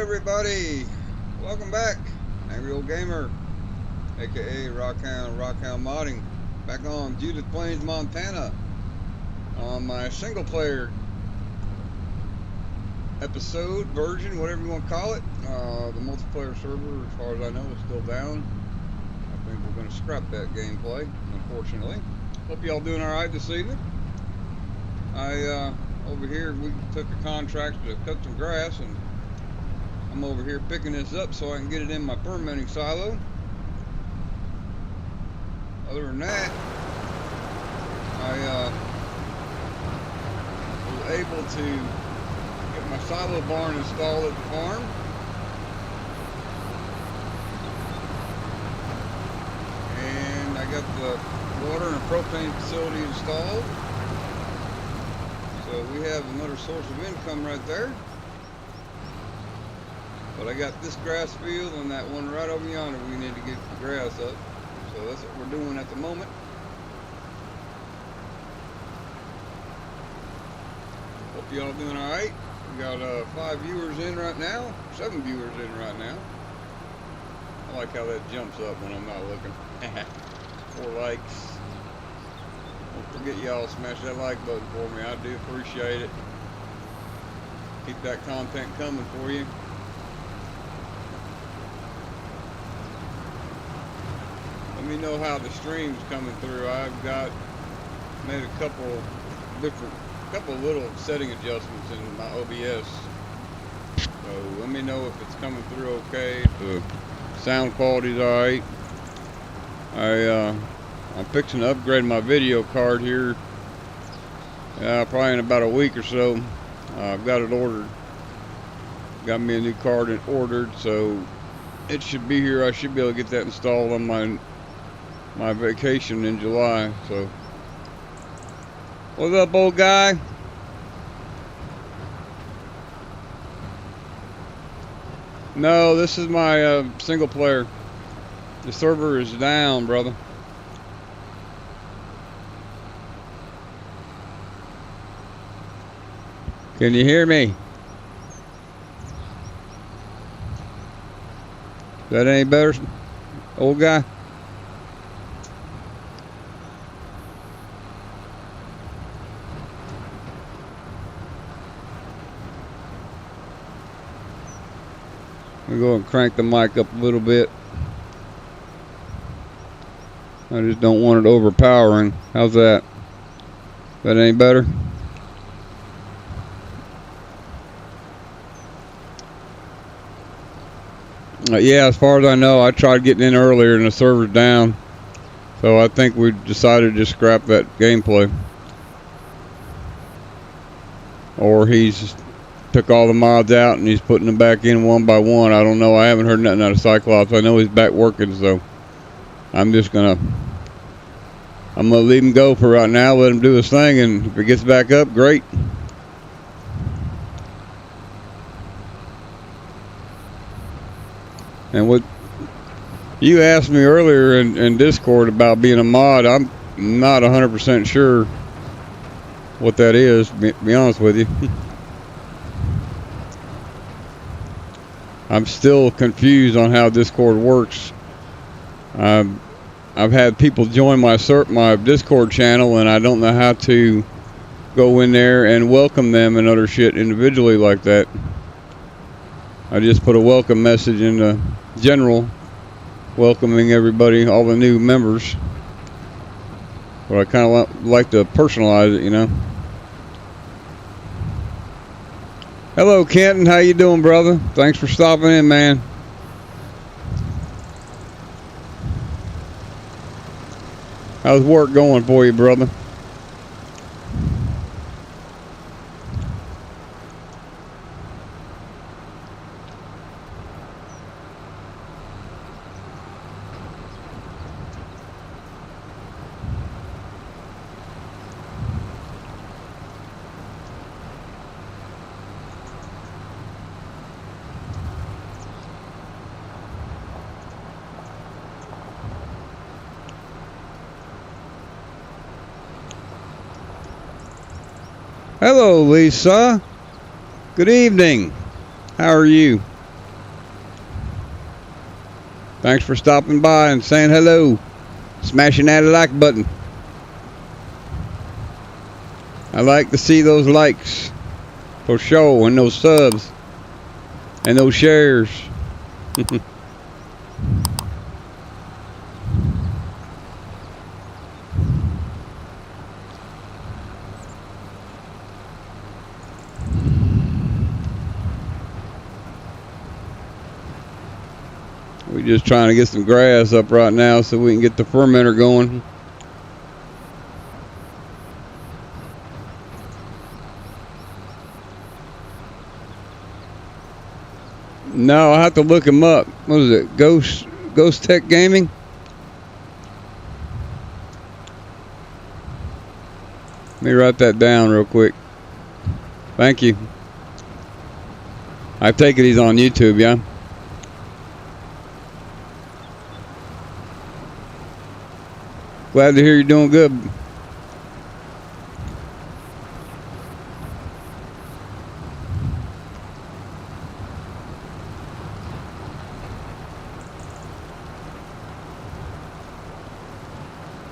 everybody, welcome back. Angry Old Gamer, aka Rockhound Modding, back on Judith Pains Montana on my single player episode, version, whatever you want to call it. The multiplayer server, as far as I know, is still down. I think we're going to scrap that gameplay, unfortunately. Hope y'all doing alright this evening. Over here, we took a contract to cut some grass, and I'm over here picking this up so I can get it in my fermenting silo. Other than that, I was able to get my silo barn installed at the farm. And I got the water and propane facility installed. So we have another source of income right there. But I got this grass field and that one right over yonder we need to get the grass up. So that's what we're doing at the moment. Hope y'all doing alright. We got 5 viewers in right now, 7 viewers in right now. I like how that jumps up when I'm not looking. 4 likes. Don't forget y'all smash that like button for me. I do appreciate it. Keep that content coming for you. Let me know how the stream's coming through. I've got made a couple little setting adjustments in my OBS. So let me know if it's coming through okay, if the sound quality's alright. I'm fixing to upgrade my video card here, probably in about a week or so. I've got it ordered. Got me a new card and ordered, so it should be here. I should be able to get that installed on my vacation in July. So, what's up, old guy? No, this is my single player. The server is down, brother. Can you hear me? Is that any better, old guy? I'm going to crank the mic up a little bit. I just don't want it overpowering. How's that? Is that any better? Yeah, as far as I know, I tried getting in earlier and the server's down. So I think we decided to just scrap that gameplay. Or he's took all the mods out and he's putting them back in one by one. I don't know. I haven't heard nothing out of Cyclops. I know he's back working, so I'm gonna leave him go for right now, let him do his thing, and if he gets back up, great. And what you asked me earlier in Discord about being a mod, I'm not 100% sure what that is, to be honest with you. I'm still confused on how Discord works. I've had people join my Discord channel, and I don't know how to go in there and welcome them and other shit individually like that. I just put a welcome message in the general, welcoming everybody, all the new members. But I kind of like to personalize it, you know. Hello, Kenton. How you doing, brother? Thanks for stopping in, man. How's work going for you, brother? Hello, Lisa. Good evening. How are you? Thanks for stopping by and saying hello. Smashing that like button. I like to see those likes for sure, and those subs and those shares. We're just trying to get some grass up right now so we can get the fermenter going. No, I'll have to look him up. What is it? Ghost Tech Gaming? Let me write that down real quick. Thank you. I take it he's on YouTube, yeah? Glad to hear you're doing good.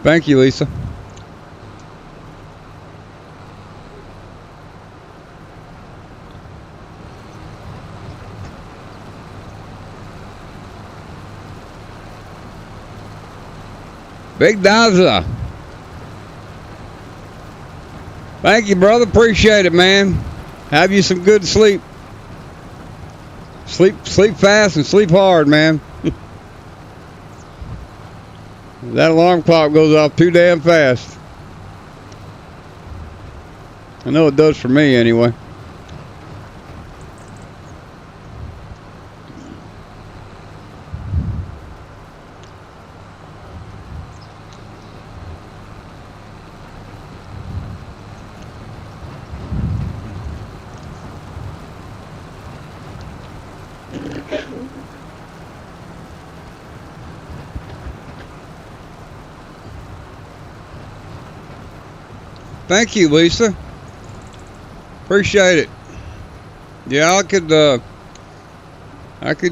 Thank you, Lisa. Big Daza. Thank you, brother. Appreciate it, man. Have you some good sleep. Sleep fast and sleep hard, man. That alarm clock goes off too damn fast. I know it does for me anyway. Thank you, Lisa. Appreciate it. Yeah, I could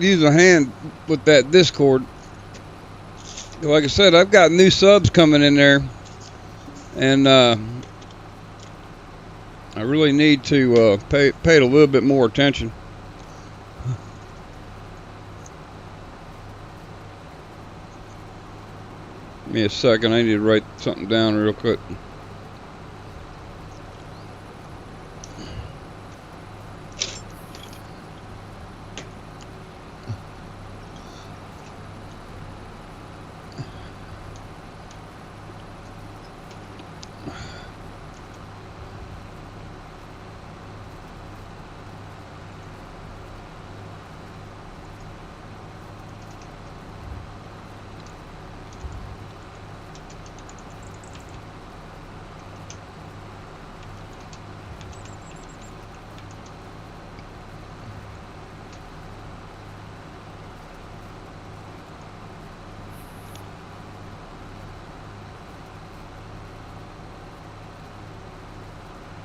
use a hand with that Discord. Like I said, I've got new subs coming in there, and I really need to pay it a little bit more attention. Give me a second. I need to write something down real quick.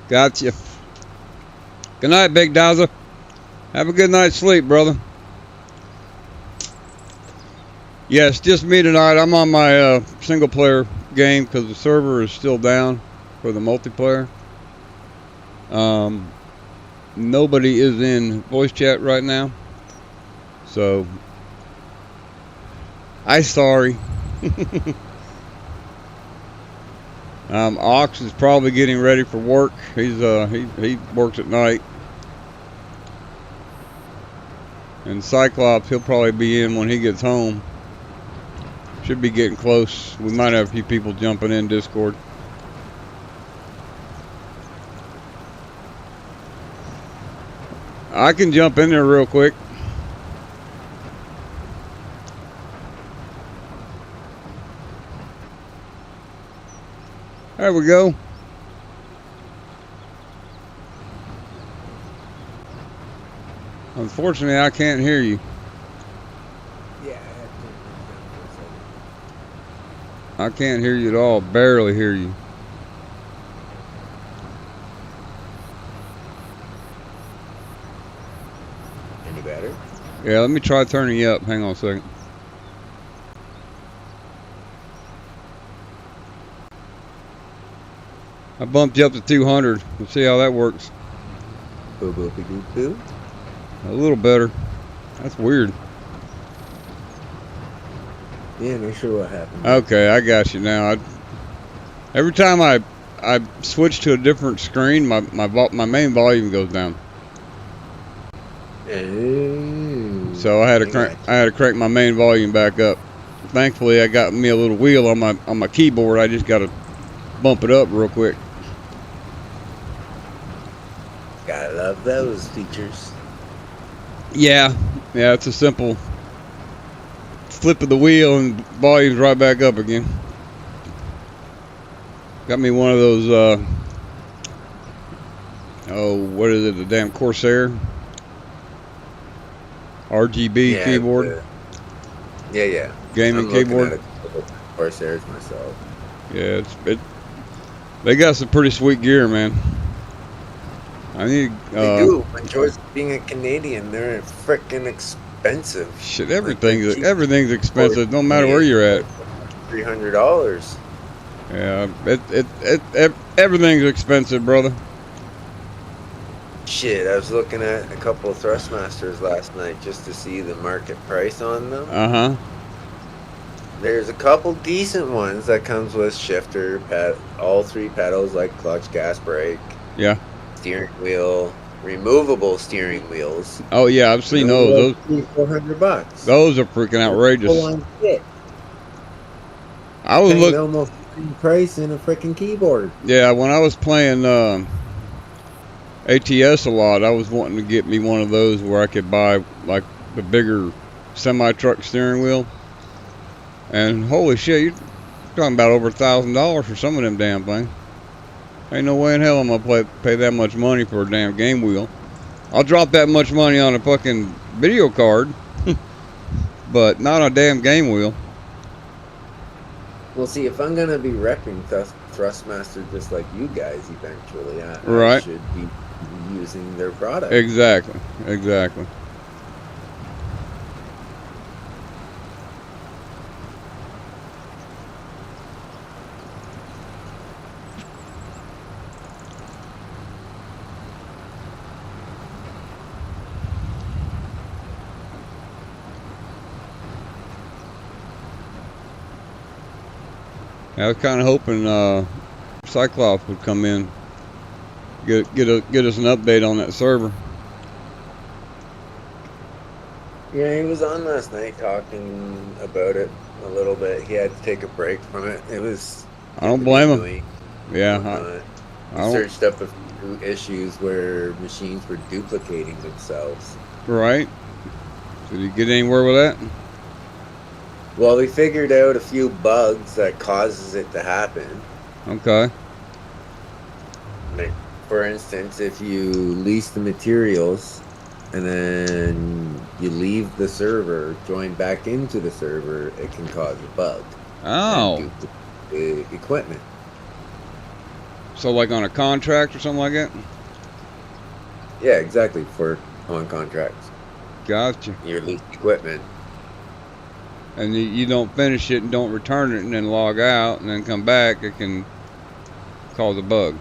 Gotcha. Good night, Big Dowser. Have a good night's sleep, brother. Yes, just me tonight. I'm on my single player game because the server is still down for the multiplayer. Nobody is in voice chat right now, so I'm sorry. Ox is probably getting ready for work. He's he works at night, and Cyclops, he'll probably be in when he gets home. Should be getting close. We might have a few people jumping in Discord. I can jump in there real quick. There we go. Unfortunately, I can't hear you. Yeah, I can't hear you at all. Barely hear you. Any better? Yeah, let me try turning you up. Hang on a second. I bumped you up to 200. Let's see how that works. Boo boo boo boo boo. A little better. That's weird. Yeah, not sure what happened. Okay, I got you now. Every time I switch to a different screen, my main volume goes down. So I had to crank my main volume back up. Thankfully, I got me a little wheel on my keyboard. I just got to bump it up real quick. Gotta love those features. Yeah, it's a simple flip of the wheel and volume's right back up again. Got me one of those, what is it, the damn Corsair RGB keyboard. Yeah. Gaming keyboard. Corsairs myself. Yeah, they got some pretty sweet gear, man. I need. They do. Enjoy being a Canadian. They're freaking expensive. Shit, everything's expensive, no matter where you're at. $300. Yeah, everything's expensive, brother. Shit, I was looking at a couple of Thrustmasters last night just to see the market price on them. There's a couple decent ones that comes with shifter, all three pedals like clutch, gas, brake. Yeah. Steering wheel, removable steering wheels. Oh yeah, I've seen those. $400. Those are freaking outrageous. Full-on kit. I was looking almost price in a freaking keyboard. Yeah, when I was playing ATS a lot, I was wanting to get me one of those where I could buy like the bigger semi-truck steering wheel. And holy shit, you're talking about over $1,000 for some of them damn things. Ain't no way in hell I'm gonna pay that much money for a damn game wheel. I'll drop that much money on a fucking video card, but not a damn game wheel. Well, see, if I'm gonna be repping Thrustmaster just like you guys eventually, right. I should be using their product. Exactly. I was kind of hoping Cyclops would come in, get us an update on that server. Yeah, he was on last night talking about it a little bit. He had to take a break from it. It was. I don't blame him. Yeah. I searched up a few issues where machines were duplicating themselves. Right. Did he get anywhere with that? Well, we figured out a few bugs that causes it to happen. Okay. Like, for instance, if you lease the materials and then you leave the server, join back into the server, it can cause a bug. Oh. The equipment. So like on a contract or something like that? Yeah, exactly. On contracts. Gotcha. Your leased equipment. And you don't finish it and don't return it and then log out and then come back, it can cause a bug.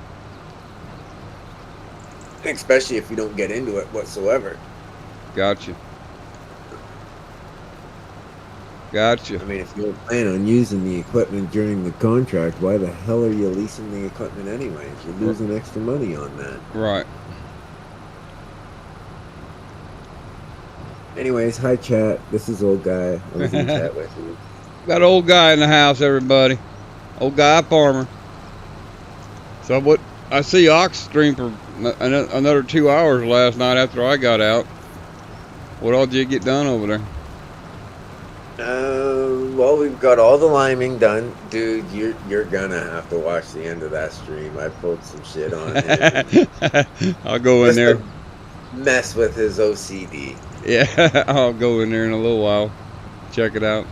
Especially if you don't get into it whatsoever. Gotcha. I mean, if you don't plan on using the equipment during the contract, why the hell are you leasing the equipment anyways? You're losing extra money on that. Right. Anyways, hi chat. This is Old Guy. I was in chat with you. Got an old guy in the house, everybody. Old guy farmer. So what? I see Ox stream for another 2 hours last night after I got out. What all did you get done over there? Well, we've got all the liming done. Dude, you're gonna have to watch the end of that stream. I pulled some shit on him. I'll go in there. Mess with his OCD. Yeah, I'll go in there in a little while. Check it out.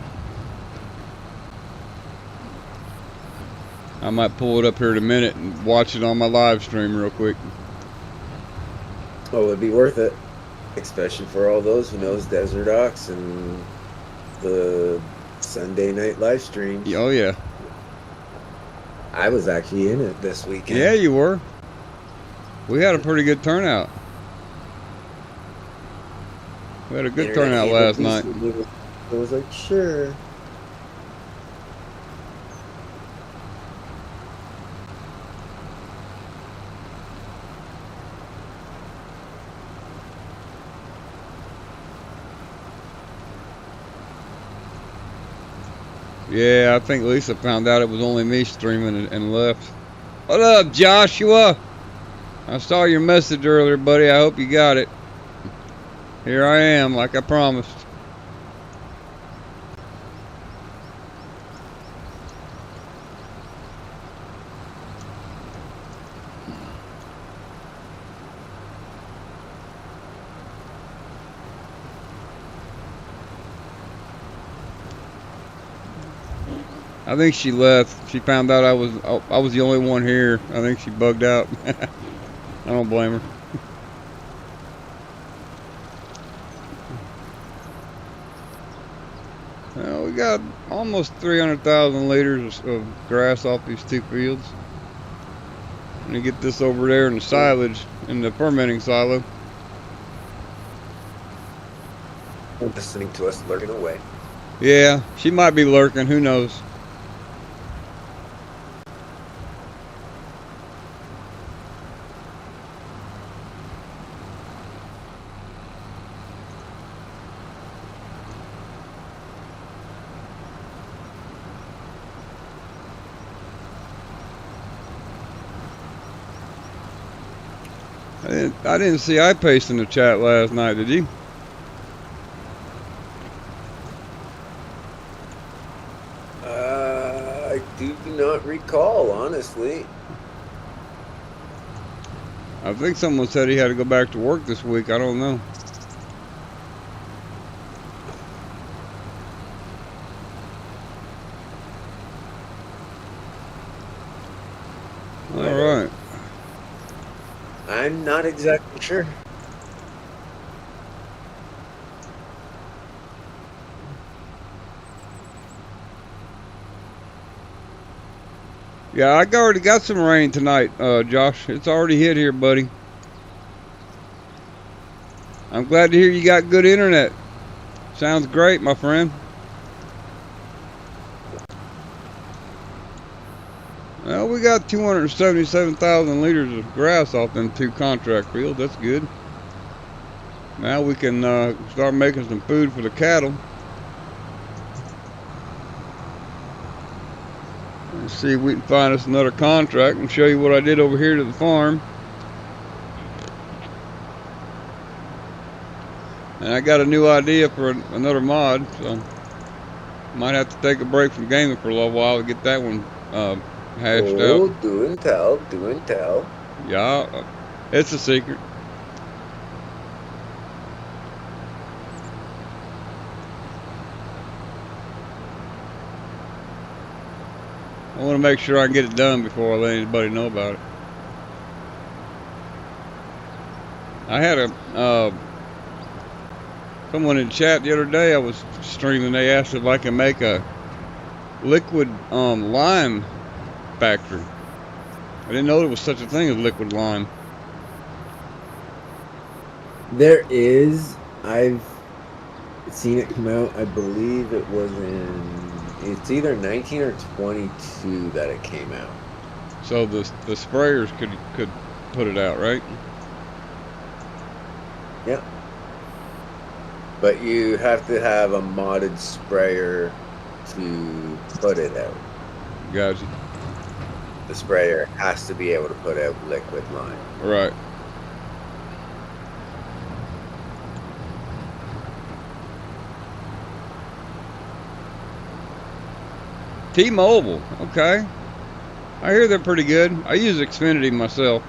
I might pull it up here in a minute and watch it on my live stream real quick. Oh, it'd be worth it. Especially for all those who knows DesertOx and the Sunday night live stream. Oh yeah. I was actually in it this weekend. Yeah, you were. We had a pretty good turnout. We had a good turnout last night. I was like, sure. Yeah, I think Lisa found out it was only me streaming and left. What up, Joshua? I saw your message earlier, buddy. I hope you got it. Here I am, like I promised. I think she left. She found out I was the only one here. I think she bugged out. I don't blame her. Well, we got almost 300,000 liters of grass off these two fields. I'm gonna get this over there in the silage, in the fermenting silo. Listening to us lurking away. Yeah, she might be lurking. Who knows? I didn't see iPaste in the chat last night, did you? I do not recall, honestly. I think someone said he had to go back to work this week. I don't know. All right. I'm not exactly sure. Yeah, I already got some rain tonight, Josh. It's already hit here, buddy. I'm glad to hear you got good internet. Sounds great, my friend. Well, we got 277,000 liters of grass off them two contract fields. That's good. Now we can start making some food for the cattle. Let's see if we can find us another contract and show you what I did over here to the farm. And I got a new idea for another mod, so might have to take a break from gaming for a little while to get that one hashed out. Oh, do and tell, do and tell. Yeah, it's a secret. I want to make sure I get it done before I let anybody know about it. I had a someone in chat the other day. I was streaming. They asked if I can make a liquid lime factory. I didn't know there was such a thing as liquid lime. There is. I've seen it come out. I believe it was it's either 19 or 22 that it came out. So the sprayers could put it out, right? Yeah. But you have to have a modded sprayer to put it out. Gotcha. The sprayer has to be able to put out liquid lime. Right. T-Mobile, okay. I hear they're pretty good. I use Xfinity myself.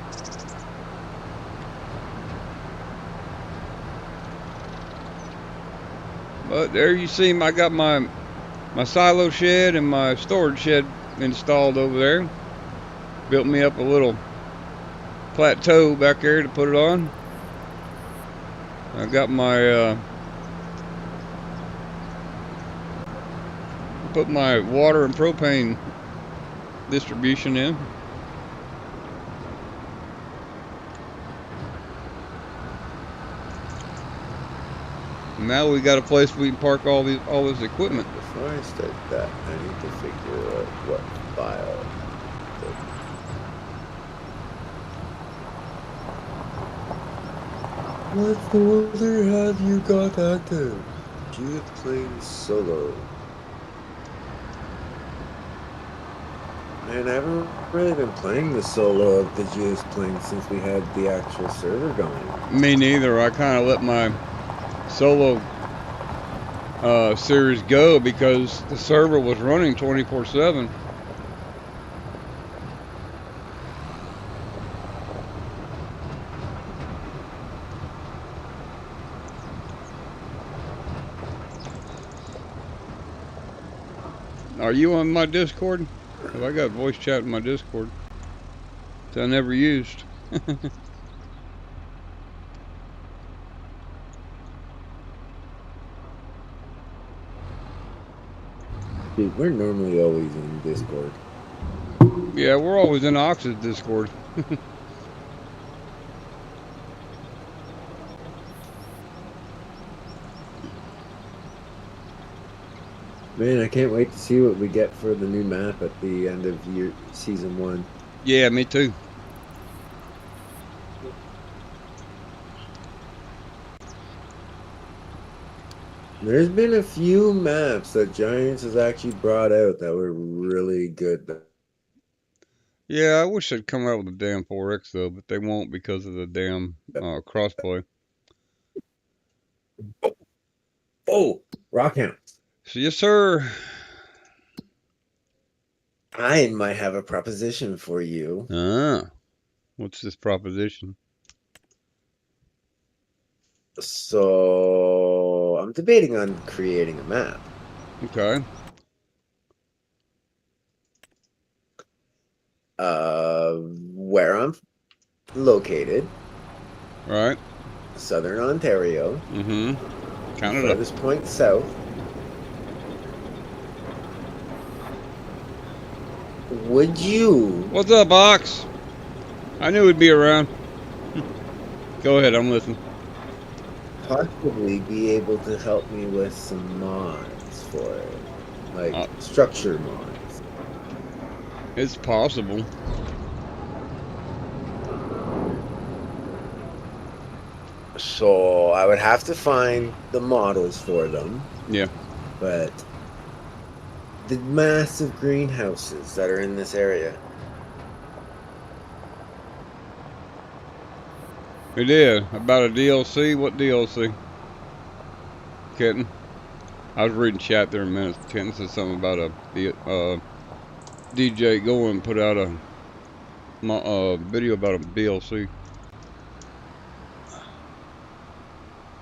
But there you see, I got my silo shed and my storage shed installed over there. Built me up a little plateau back there to put it on. I got my put my water and propane distribution in. Now we got a place we can park all this equipment. Before I start that, I need to figure out what file. What folder have you got active? Judith Pains solo. Man, I haven't really been playing the solo of the Judith Pains since we had the actual server going. Me neither. I kind of let my solo series go because the server was running 24/7. Are you on my Discord? Cause I got voice chat in my Discord that I never used. Dude, we're normally always in Discord. Yeah, we're always in Ox's Discord. Man, I can't wait to see what we get for the new map at the end of season 1. Yeah, me too. There's been a few maps that Giants has actually brought out that were really good. Yeah, I wish they'd come out with a damn 4X though, but they won't because of the damn crossplay. Oh, Rockhound. So, yes, sir. I might have a proposition for you. What's this proposition? So, I'm debating on creating a map. Okay. Where I'm located. Right. Southern Ontario. Canada. Furthest point south. Would you... What's up, Ox? I knew he'd be around. Go ahead, I'm listening. Possibly be able to help me with some mods for it. Like, structure mods. It's possible. So, I would have to find the models for them. Yeah. But the massive greenhouses that are in this area. It is. About a DLC? What DLC? Kitten? I was reading chat there a minute. Kitten said something about a DJ Going put out a video about a DLC.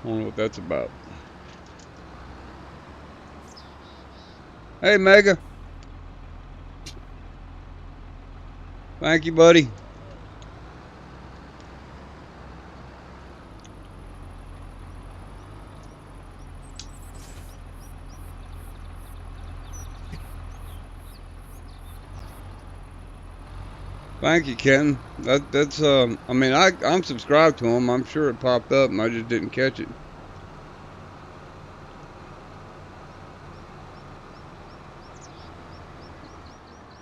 I don't know what that's about. Hey, Mega. Thank you, buddy. Thank you, Ken. That's I mean, I'm subscribed to him. I'm sure it popped up and I just didn't catch it.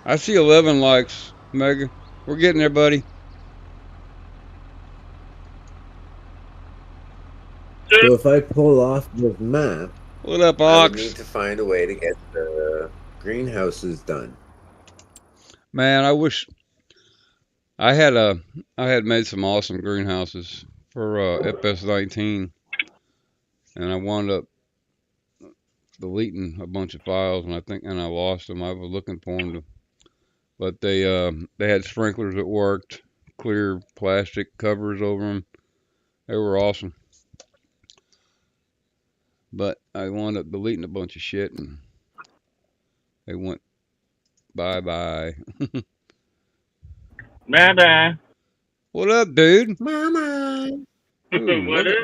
I see 11 likes, Mega. We're getting there, buddy. So if I pull off this map, what up, Ox? I would need to find a way to get the greenhouses done. Man, I wish I had made some awesome greenhouses for FS19, and I wound up deleting a bunch of files, and I lost them. I was looking for them, but they had sprinklers that worked, clear plastic covers over them. They were awesome. But I wound up deleting a bunch of shit, and they went bye-bye. Bye-bye. What up, dude? Mama. Ooh, What up?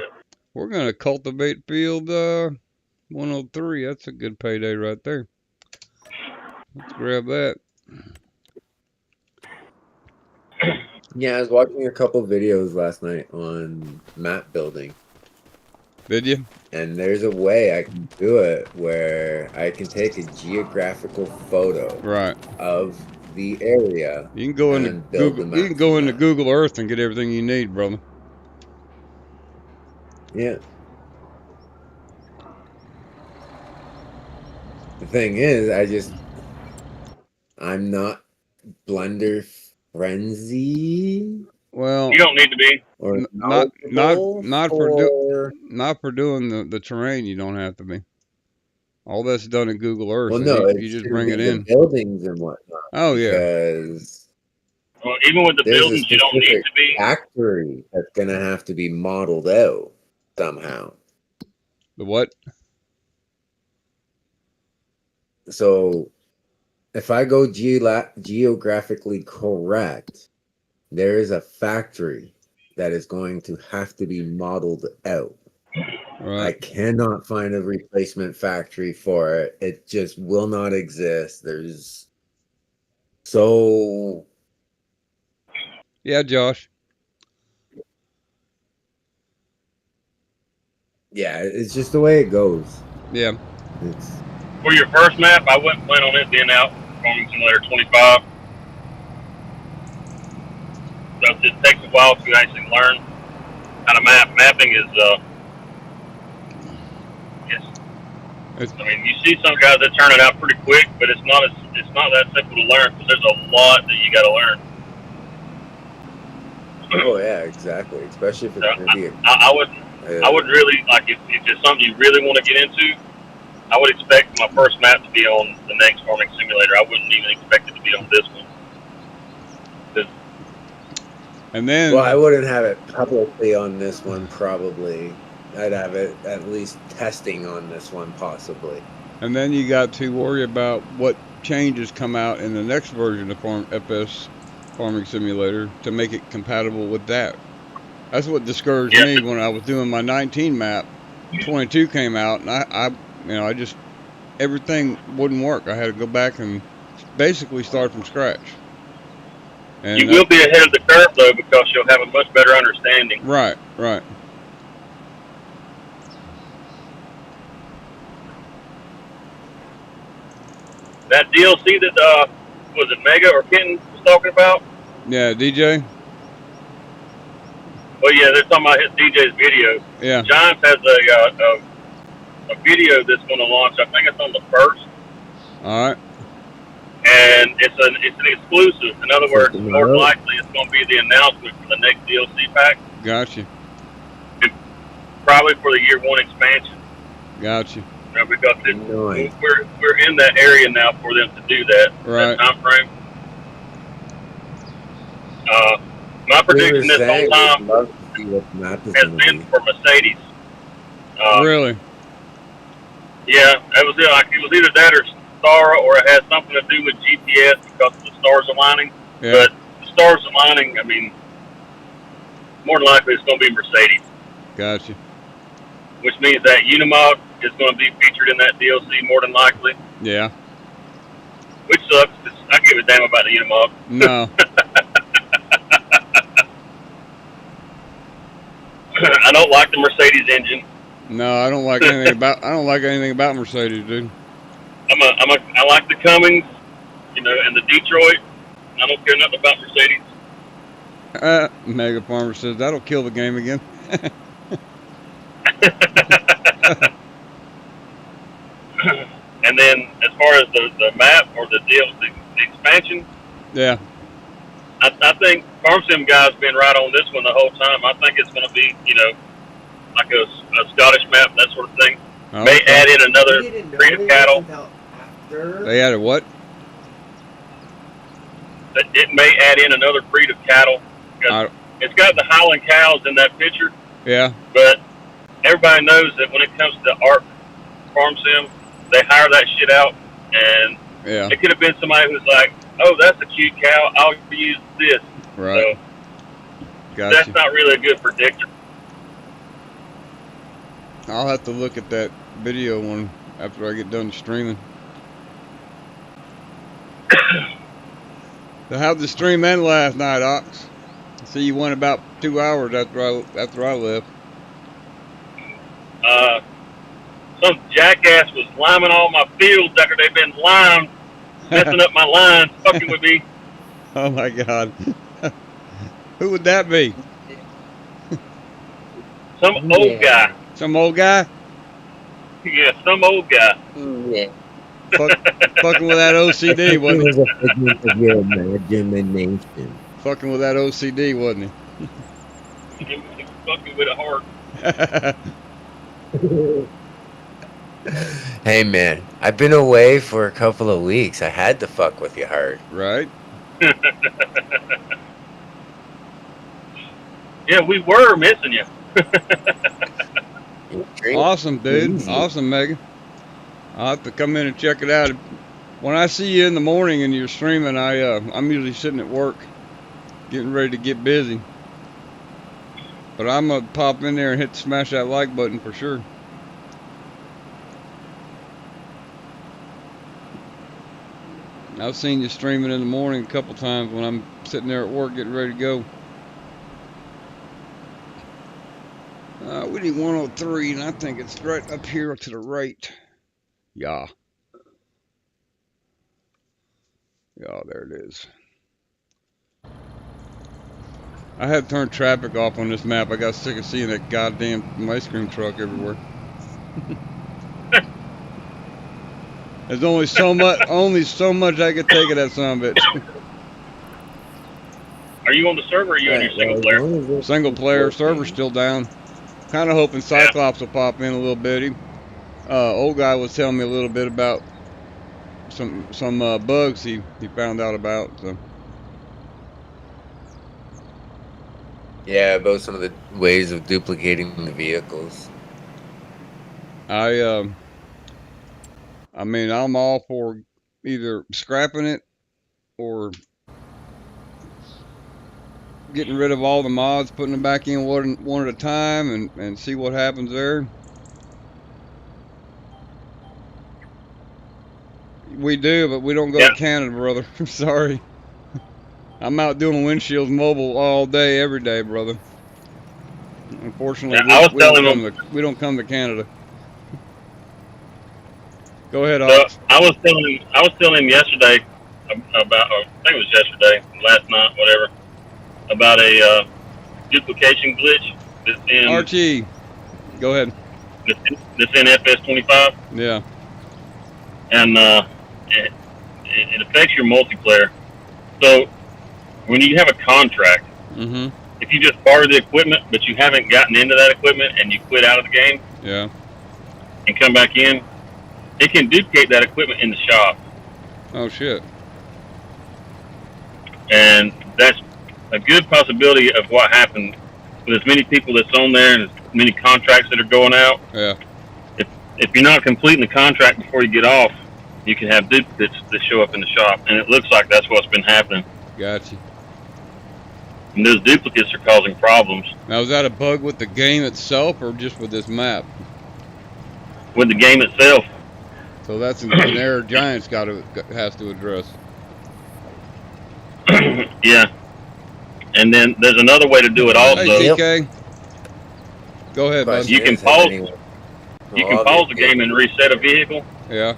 We're going to cultivate field 103. That's a good payday right there. Let's grab that. Yeah, I was watching a couple videos last night on map building. Did you? And there's a way I can do it where I can take a geographical photo Right. of the area You can go into and build Google. the You map can go from into that. Google Earth and get everything you need, brother. Yeah. The thing is, I'm not Blender frenzy Well, You don't need to be. or not knowledgeable for. not for doing the terrain. You don't have to be. All that's done in Google Earth, Well, and no, you it's just to bring it be the in. buildings and whatnot Oh yeah. because Well, even with the there's a buildings, you don't need specific to be. factory that's gonna have to be modeled out somehow. The what? So if I go geographically correct, there is a factory that is going to have to be modeled out. I Right. cannot find a replacement factory for it. It just will not exist. There's so Yeah, Josh. yeah, it's just the way it goes. Yeah. It's For your first map, I wouldn't plan on it being out Farming Simulator 25. So it takes a while to actually learn how to map. Mapping is, I mean, you see some guys that turn it out pretty quick, but it's not that simple to learn because there's a lot that you got to learn. oh yeah, exactly. Especially if it's So gonna be I would really like if it's something you really want to get into. I would expect my first map to be on the next Farming Simulator. I wouldn't even expect it to be on this one. And then. well, I wouldn't have it publicly on this one. Probably, I'd have it at least testing on this one, possibly. And then you got to worry about what changes come out in the next version of FS Farming Simulator to make it compatible with that. That's what discouraged me when I was doing my 19 map. 22 came out, and I just everything wouldn't work. I had to go back and basically start from scratch. And you will be ahead of the curve though, because you'll have a much better understanding. Right, right. That DLC that was it Mega or Kitten was talking about? Yeah, DJ. Well, yeah, they're talking about his DJ's video. Yeah. Giants has a video that's going to launch. I think it's on the 1st. All right. And it's an exclusive. In other words, more than likely, it's going to be the announcement for the next DLC pack. Gotcha. And probably for the year 1 expansion. Gotcha. Because we're in that area now for them to do that. Right. That time frame. My prediction this whole time has been for Mercedes. Really? Yeah, it was either that or Star, or it had something to do with GPS because of the stars aligning. Yeah. But the stars aligning, I mean, more than likely it's going to be Mercedes. Gotcha. Which means that Unimog is going to be featured in that DLC more than likely. Yeah. Which sucks, because I give a damn about the Unimog. No. I don't like the Mercedes engine. No, I don't like anything about Mercedes, dude. I like the Cummins, and the Detroit. I don't care nothing about Mercedes. Mega Farmer says that'll kill the game again. And then as far as the map or the expansion, yeah, I think Farm Sim guy's been right on this one the whole time. I think it's going to be, like a Scottish map, that sort of thing. Oh, May add in another breed of cattle. They added what? It may add in another breed of cattle. It's got the Highland cows in that picture. Yeah. But everybody knows that when it comes to ARC Farm Sim, they hire that shit out, and yeah, it could have been somebody who's like, "Oh, that's a cute cow. I'll use this." Right. So gotcha. That's not really a good predictor. I'll have to look at that video one after I get done streaming. So how'd the stream end last night, Ox? See, you went about 2 hours after I left. Some jackass was liming all my fields after they've been limed, messing up my lines, fucking with me. Oh my God. Who would that be? Some old guy. Some old guy? Yeah, some old guy. Yeah. Fucking with that OCD, wasn't It was a figment of your imagination. Fucking with that OCD, wasn't He was fucking with a heart. he? Hey man, I've been away for a couple of weeks. I had to fuck with you hard. Right? Yeah, we were missing you. Awesome, dude. Easy. Awesome, Megan. I'll have to come in and check it out. When I see you in the morning and you're streaming, I'm usually sitting at work, getting ready to get busy. But I'm gonna pop in there and smash that like button for sure. I've seen you streaming in the morning a couple times when I'm sitting there at work getting ready to go. We need 103, and I think it's right up here to the right. Yeah. Yeah, there it is. I had turned traffic off on this map. I got sick of seeing that goddamn ice cream truck everywhere. There's only so much I could take of that son of a bitch. Are you on the server or are you on your single player? Single player, server's still down. Kind of hoping Cyclops will pop in a little bit. Old guy was telling me a little bit about some bugs he found out about. So. Yeah, about some of the ways of duplicating the vehicles. I mean, I'm all for either scrapping it or getting rid of all the mods, putting them back in one at a time, and see what happens there. We do, but we don't go to Canada, brother. I'm sorry. I'm out doing windshields mobile all day, every day, brother. Unfortunately, we don't come to Canada. Go ahead, Ox. So I was telling him yesterday about, or I think it was yesterday, last night, whatever, about a duplication glitch that's in Archie. Go ahead. That's in FS25. Yeah. And it affects your multiplayer. So when you have a contract, if you just borrow the equipment, but you haven't gotten into that equipment and you quit out of the game, yeah, and come back in, it can duplicate that equipment in the shop. Oh shit. And that's a good possibility of what happened with as many people that's on there and as many contracts that are going out. Yeah. If you're not completing the contract before you get off, you can have duplicates that show up in the shop, and it looks like that's what's been happening. Gotcha. And those duplicates are causing problems. Now, is that a bug with the game itself or just with this map? With the game itself. So that's an error Giants has to address. Yeah. And then there's another way to do it also. Hey, TK. Go ahead, bud. You can pause. You can pause the game and reset a vehicle. Yeah.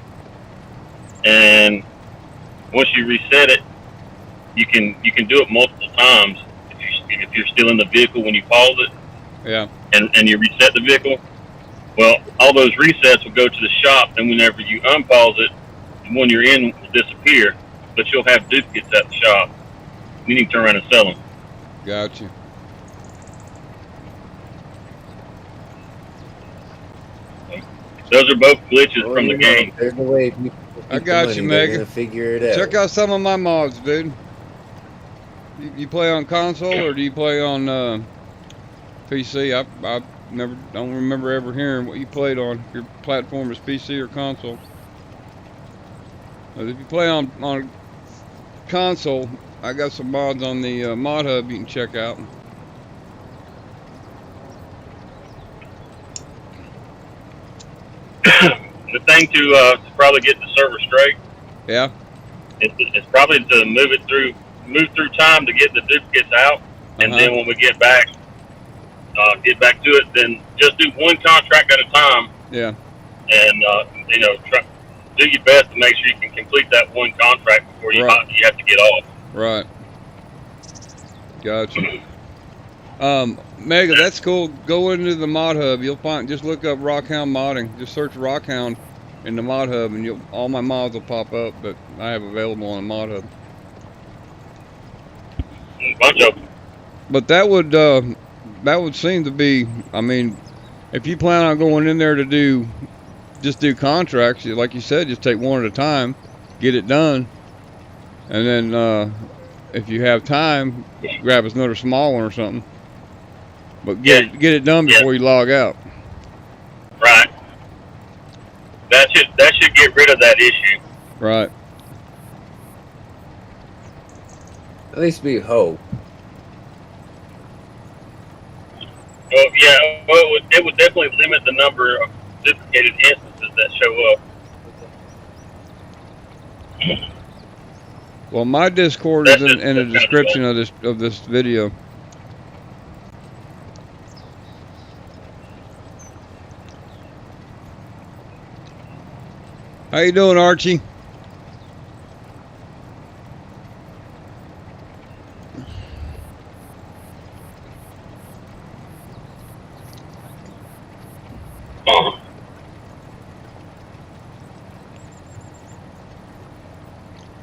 And once you reset it, you can do it multiple times. If you're still in the vehicle when you pause it. Yeah. And you reset the vehicle. Well, all those resets will go to the shop, and whenever you unpause it, the one you're in will disappear, but you'll have duplicates at the shop. You need to turn around and sell them. Gotcha. Those are both glitches from the game. There's a way people I got you, Megan. Figure it out. Check out some of my mods, dude. You play on console or do you play on PC? I don't remember ever hearing what you played on. Your platform is PC or console. But if you play on console, I got some mods on the mod hub you can check out. The thing to probably get the server straight. Yeah. It's probably to move through time to get the duplicates out. and then when we get back to it, then just do one contract at a time. Yeah. And do your best to make sure you can complete that one contract before you have to get off. Right. Gotcha. Mega, that's cool. Go into the mod hub. You'll find. Just look up Rockhound modding. Just search Rockhound in the mod hub, and all my mods will pop up that I have available on the mod hub. A bunch of them. But that would seem to be. I mean, if you plan on going in there to do contracts, like you said, just take one at a time, get it done, and then if you have time, grab another small one or something. But get it done before you log out. Right. That should get rid of that issue. Right. At least we hope. Well, yeah. Well, it would definitely limit the number of duplicated instances that show up. Well, my Discord is in the description of this video. How you doing, Archie?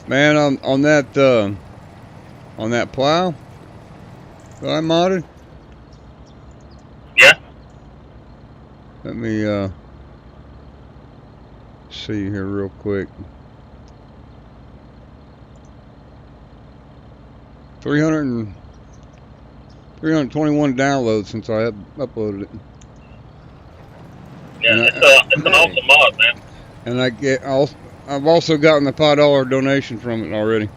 Man, on that plow that I modded. Yeah. Let me see here real quick. 321 downloads since I uploaded it. Yeah, it's an awesome mod, man. And I've also gotten the $5 donation from it already.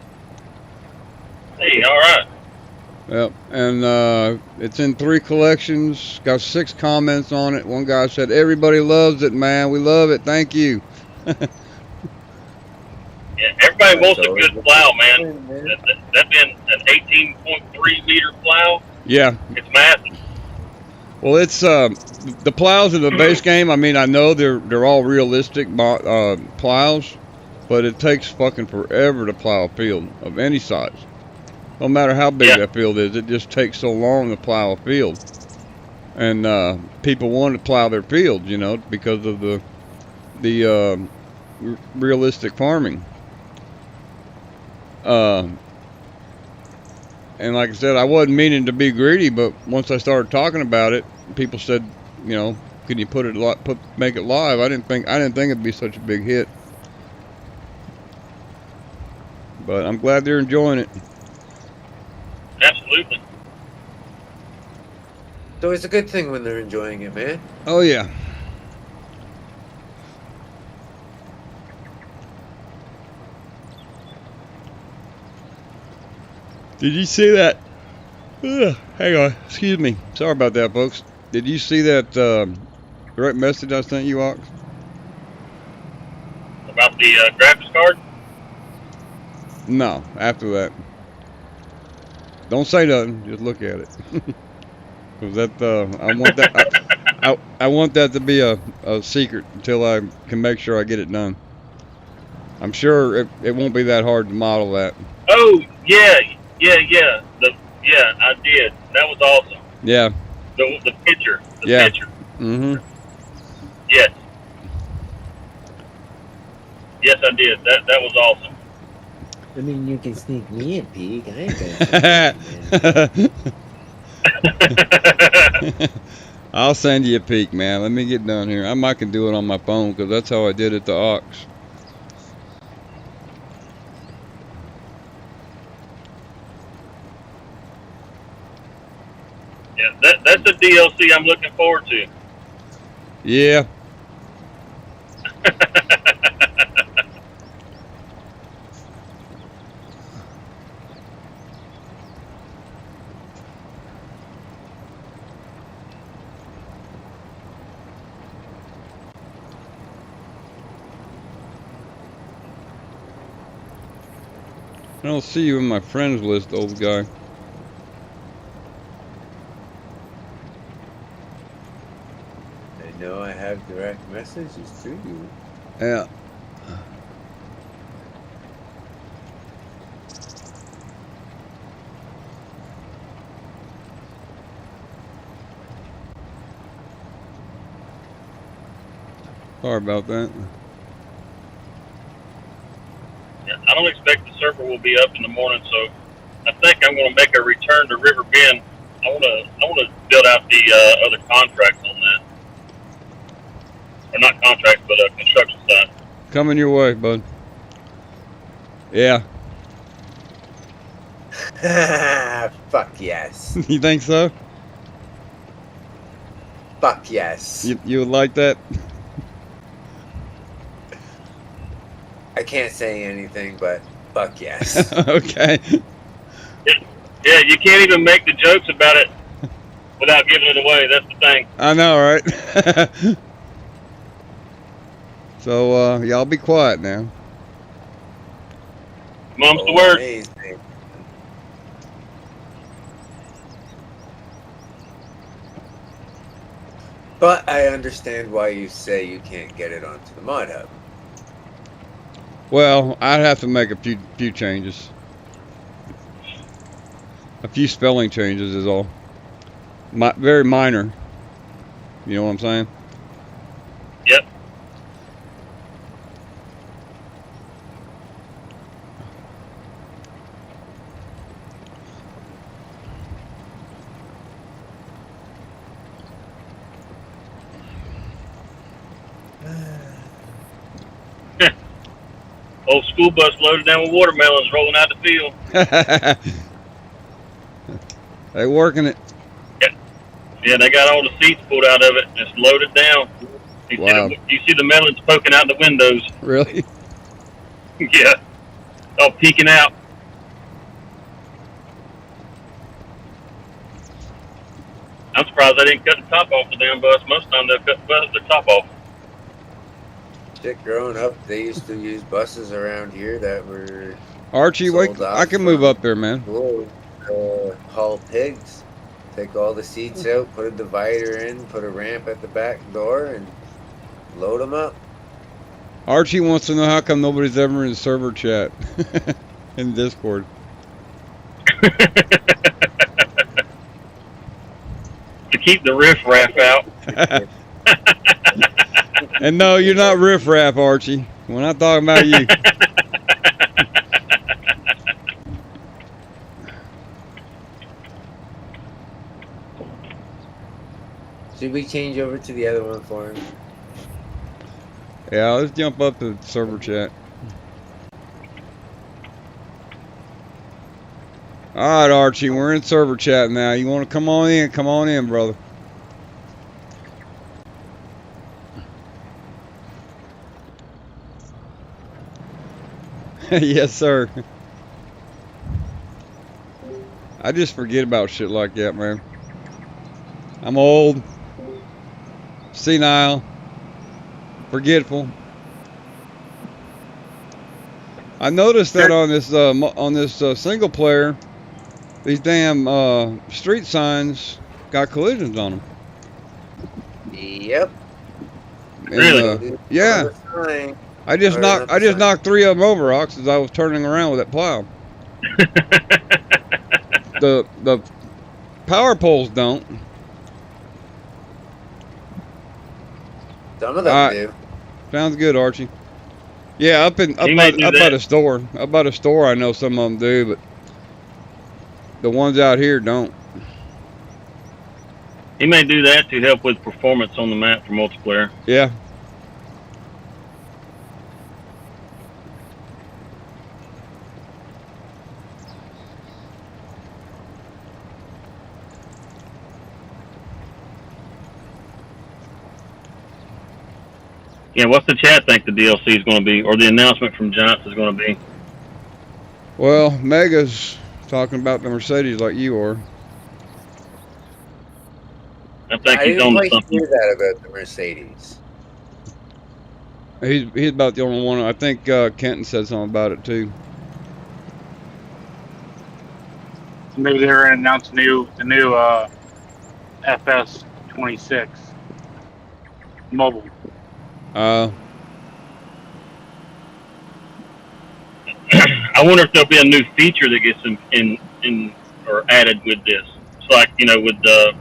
Hey, all right. Yep, and it's in 3 collections. Got 6 comments on it. One guy said, "Everybody loves it, man. We love it. Thank you." Yeah, everybody wants a good plow, man. That's been an 18.3 meter plow. Yeah. It's massive. Well, it's the plows in the base game. I mean, I know they're all realistic plows, but it takes fucking forever to plow a field of any size. No matter how big that field is, it just takes so long to plow a field. And people want to plow their fields, because of the realistic farming. And like I said, I wasn't meaning to be greedy, but once I started talking about it, people said, can you make it live? I didn't think it'd be such a big hit. But I'm glad they're enjoying it. Absolutely. So it's a good thing when they're enjoying it, man. Oh yeah. Did you see that? Hang on, excuse me. Sorry about that, folks. Did you see that direct message I sent you, Ox? About the graphics card? No, after that. Don't say nothing. Just look at it. Cause that I want that. I want that to be a secret until I can make sure I get it done. I'm sure it won't be that hard to model that. Oh yeah. I did. That was awesome. Yeah. The picture. The picture. Mm-hmm. Yes. Yes, I did. That was awesome. I mean, you can sneak me a peek. I ain't gonna. I'll send you a peek, man. Let me get down here. I might can do it on my phone because that's how I did it to Ox. Yeah, that's the DLC I'm looking forward to. Yeah. I don't see you in my friends list, old guy. direct messages to you. Yeah. Sorry about that. Yeah, I don't expect the server will be up in the morning, so I think I'm going to make a return to River Bend. I want to build out the other contracts on that, or not contracts, but construction side. Coming your way, bud. Yeah. Fuck yes. You think so? Fuck yes. You would like that? I can't say anything, but fuck yes. Okay. Yeah, you can't even make the jokes about it without giving it away. That's the thing. I know, right? So, y'all be quiet now. Mum's the word. Amazing. But I understand why you say you can't get it onto the mod hub. Well, I'd have to make a few changes. A few spelling changes is all. Very minor. You know what I'm saying? Yep. Old school bus loaded down with watermelons rolling out the field. They working it. Yeah, they got all the seats pulled out of it and it's loaded down. Wow. You see the melons poking out the windows. Really? Yeah. All peeking out. I'm surprised they didn't cut the top off the damn bus. Most of the time they'll cut the top off. Shit, growing up, they used to use buses around here that were Archie, wait, I can move up there, man. haul pigs. Take all the seats out, put a divider in, put a ramp at the back door, and load them up. Archie wants to know how come nobody's ever in server chat in Discord. To keep the riff-raff out. And no, you're not riff-raff, Archie. We're not talking about you. Should we change over to the other one for him? Yeah, let's jump up to server chat. All right, Archie, we're in server chat now. You want to come on in? Come on in, brother. Yes, sir. I just forget about shit like that, man. I'm old, senile, forgetful. I noticed that on this single player, these damn street signs got collisions on them. Yep. And, Really? Yeah. I just knocked 3 of them over, Ox, as I was turning around with that plow. The power poles don't. Some of them do. Sounds good, Archie. Yeah, up by the store. Up by the store, I know some of them do, but the ones out here don't. He may do that to help with performance on the map for multiplayer. Yeah. Yeah, what's the chat think the DLC is going to be, or the announcement from Giants is going to be? Well, Mega's talking about the Mercedes like you are. I think he's on to something. I didn't hear that about the Mercedes. He's about the only one. I think Kenton said something about it too. Maybe they're going to announce the new FS26. Mobile. I wonder if there'll be a new feature that gets in or added with this. It's like, with the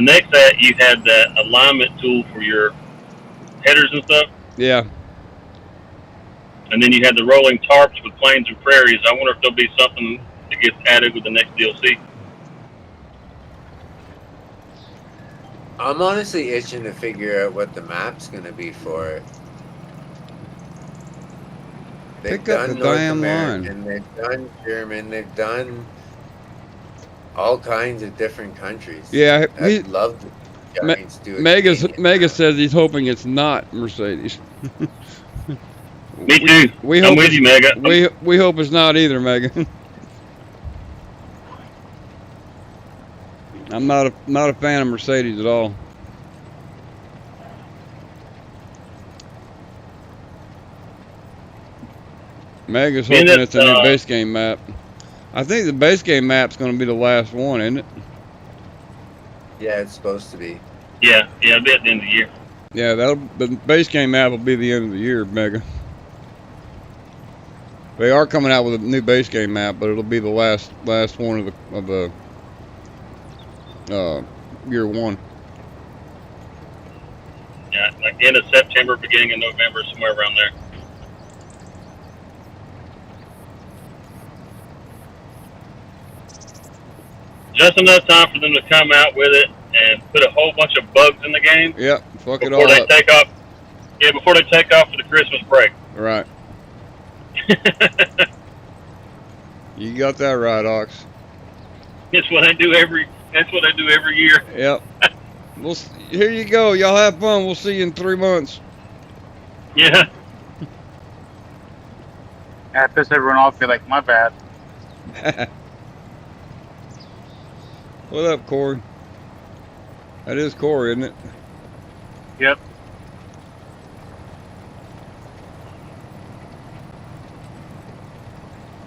next app, you had that alignment tool for your headers and stuff. Yeah. And then you had the rolling tarps with plains and prairies. I wonder if there'll be something that gets added with the next DLC. I'm honestly itching to figure out what the map's going to be for it. They've Pick up done the North damn American, they've done German, they've done all kinds of different countries. Yeah, I'd love the Giants do it. Mega says he's hoping it's not Mercedes. Me too. I'm with you, Mega. We hope it's not either, Mega. I'm not a fan of Mercedes at all. Mega's hoping it's a new base game map. I think the base game map's going to be the last one, isn't it? Yeah, it's supposed to be. Yeah, it'll be at the end of the year. Yeah, the base game map will be the end of the year, Mega. They are coming out with a new base game map, but it'll be the last one of the year one. Yeah, like end of September, beginning of November, somewhere around there. Just enough time for them to come out with it and put a whole bunch of bugs in the game. Yep, fuck it all before they up. take off. Yeah, before they take off for the Christmas break. Right. You got that right, Ox. That's what I do every year. Yep. Here you go. Y'all have fun. We'll see you in 3 months. Yeah. I piss everyone off. Be like, my bad. What up, Corey? That is Corey, isn't it? Yep.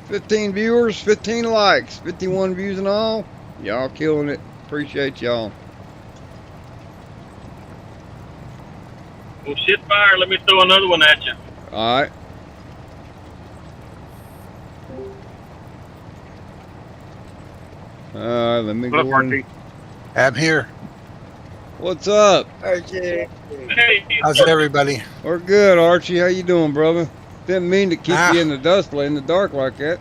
$15 viewers, 15 likes, 51 views and all. Y'all killing it. Appreciate y'all. Well, shit fire. Let me throw another one at you. All right. Let me What go up, in. Archie? I'm here. What's up? Archie. Hey, How's everybody? We're good, Archie. How you doing, brother? Didn't mean to keep you in the dust, in the dark like that.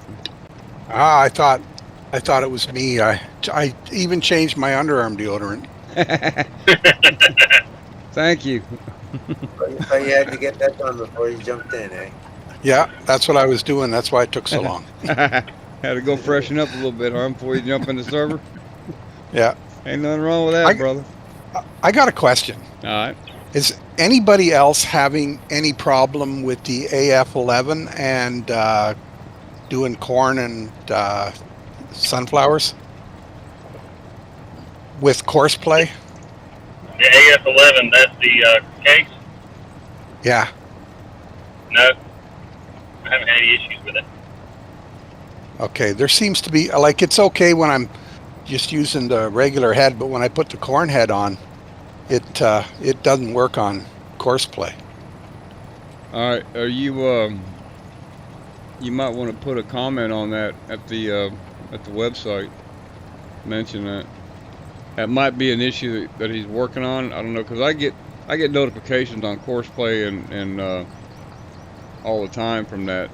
I thought it was me. I even changed my underarm deodorant. Thank you. So you had to get that done before you jumped in, eh? Yeah, that's what I was doing. That's why it took so long. Had to go freshen up a little bit, huh, before you jump in the server? Yeah. Ain't nothing wrong with that, brother. I got a question. All right. Is anybody else having any problem with the AF11 and doing corn and sunflowers with course play? the AF11, that's the case? Yeah. No. I haven't had any issues with it. Okay, there seems to be, like, it's okay when I'm just using the regular head, but when I put the corn head on, it doesn't work on course play. All right, are you you might want to put a comment on that at the website. Mention that. That might be an issue that he's working on. I don't know, because I get notifications on course play and all the time from that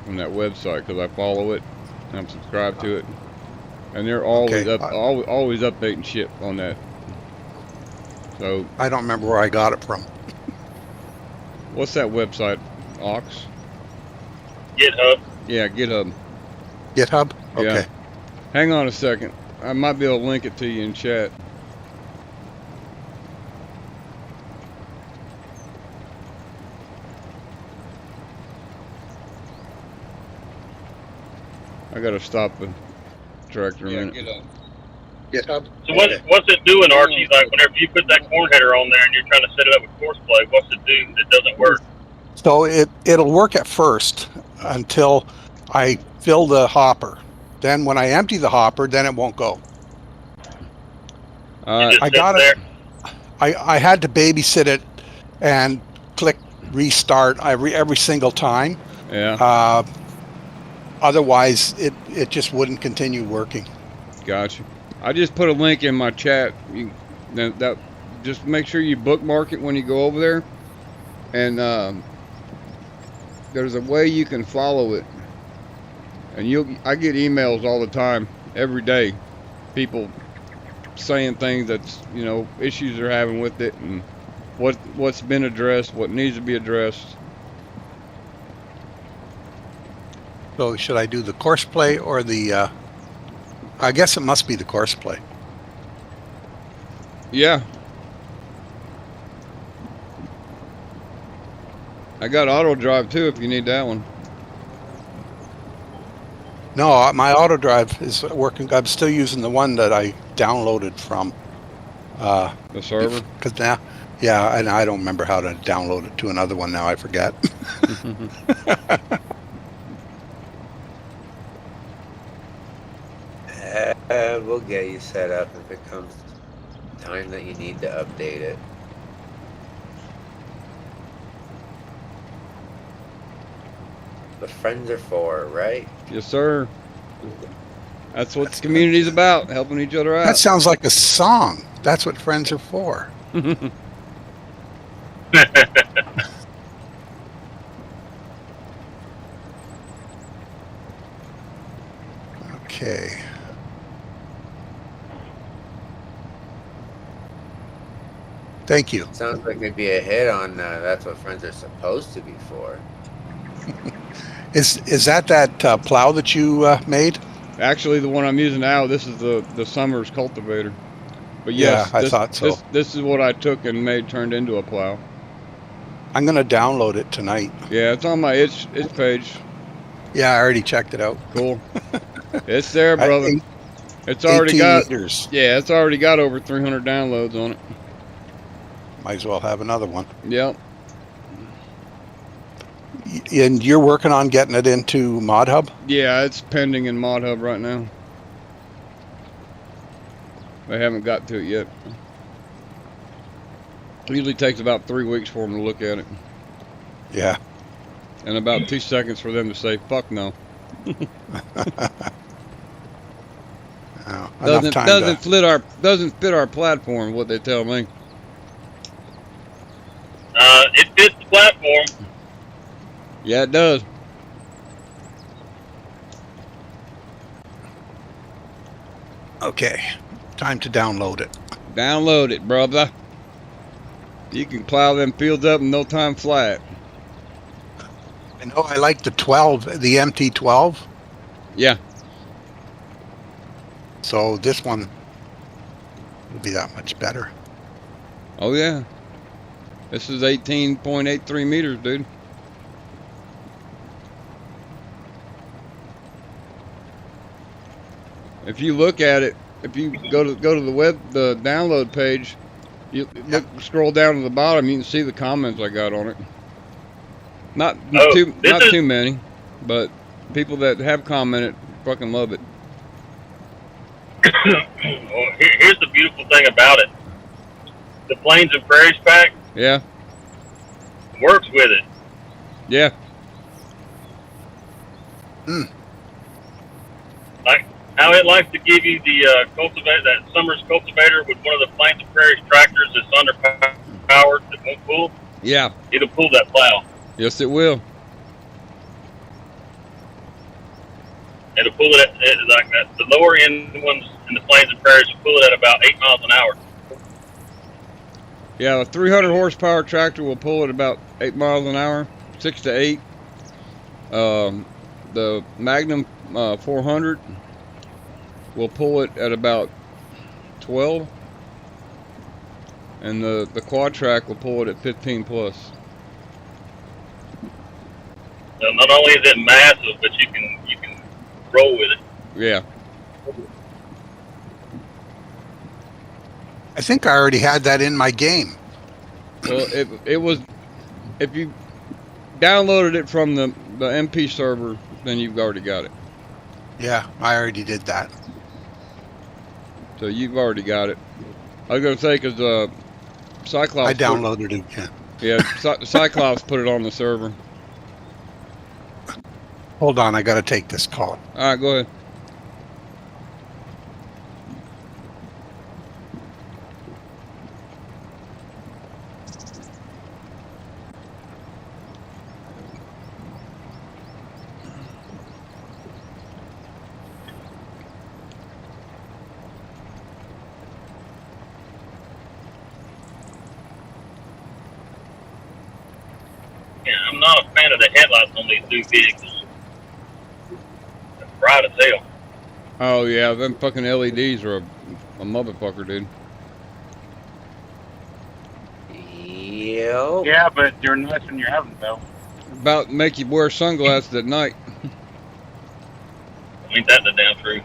website, because I follow it and I'm subscribed to it, and they're always always updating shit on that. So I don't remember where I got it from. What's that website, Ox? GitHub. Yeah, GitHub. GitHub? Okay. Yeah. Hang on a second. I might be able to link it to you in chat. I gotta stop the tractor a minute. GitHub? So what's it doing, Archie? Like whenever you put that corn header on there and you're trying to set it up with course play, what's it do that doesn't work? So it'll work at first until I fill the hopper. Then when I empty the hopper, then it won't go. I got it. I had to babysit it and click restart every single time. Yeah. Otherwise, it just wouldn't continue working. Gotcha. I just put a link in my chat. That just make sure you bookmark it when you go over there, and there's a way you can follow it. And I get emails all the time, every day, people saying things that's issues they're having with it, and what's been addressed, what needs to be addressed. So should I do the course play or the? I guess it must be the course play. Yeah. I got auto drive too if you need that one. No, my auto drive is working. I'm still using the one that I downloaded from The server. Because now, yeah, and I don't remember how to download it to another one now. I forget. We'll get you set up if it comes time that you need to update it. The friends are for, right? Yes, sir. That's what the community's about, helping each other out. That sounds like a song. That's what friends are for. Okay. Thank you. Sounds like it'd be a hit on that's what friends are supposed to be for. Is that plow that you made? Actually, the one I'm using now, this is the Summers cultivator. But yes, yeah, I thought so. This is what I took and turned into a plow. I'm gonna download it tonight. Yeah, it's on my itch page. Yeah, I already checked it out. Cool. It's there, brother. It's already got meters. Yeah, it's already got over 300 downloads on it. Might as well have another one. Yep. And you're working on getting it into ModHub? Yeah, it's pending in ModHub right now. They haven't got to it yet. It usually takes about 3 weeks for them to look at it. Yeah. And about 2 seconds for them to say, fuck no. Doesn't fit our platform, what they tell me. It fits the platform. Yeah, it does. Okay, time to download it. Download it, brother. You can plow them fields up in no time flat. I know I like the 12, the MT12. Yeah. So this one will be that much better. Oh yeah. This is 18.83 meters, dude. If you look at it, if you go to the download page, you scroll down to the bottom, you can see the comments I got on it. Not too many, but people that have commented fucking love it. Well, here's the beautiful thing about it. The Plains and Prairies pack. Yeah. Works with it. Yeah. Like how it likes to give you the that Summers cultivator with one of the Plains and Prairies tractors that's underpowered that won't pull. Yeah. It'll pull that plow. Yes, it will. It'll pull it at like that. The lower end ones in the Plains and Prairies will pull it at about 8 miles an hour. Yeah, a 300 horsepower tractor will pull at about 8 miles an hour, 6 to 8. The Magnum 400 will pull it at about 12, and the quad track will pull it at 15 plus. Now, not only is it massive, but you can roll with it. Yeah. I think I already had that in my game. Well, it was, if you downloaded it from the MP server, then you've already got it. Yeah, I already did that. So you've already got it. I was gonna say, cause Cyclops. I downloaded it. Yeah, Cyclops put it on the server. Hold on, I got to take this call. All right, go ahead. Yeah, I'm not a fan of the headlights on these new vehicles. It's bright as hell. Oh yeah, them fucking LEDs are a motherfucker, dude. Yep. Yeah, but they're nice when you're having them, though. About make you wear sunglasses at night. Ain't that the damn truth?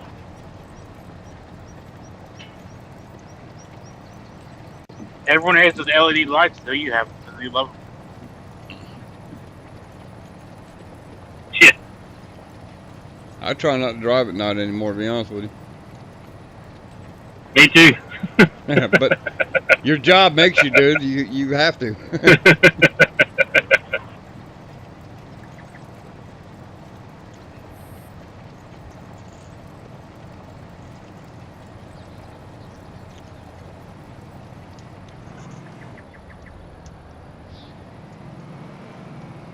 Everyone has those LED lights, though. You have them. You love them. Shit. I try not to drive at night anymore, to be honest with you. Me too. But your job makes you, dude. You have to.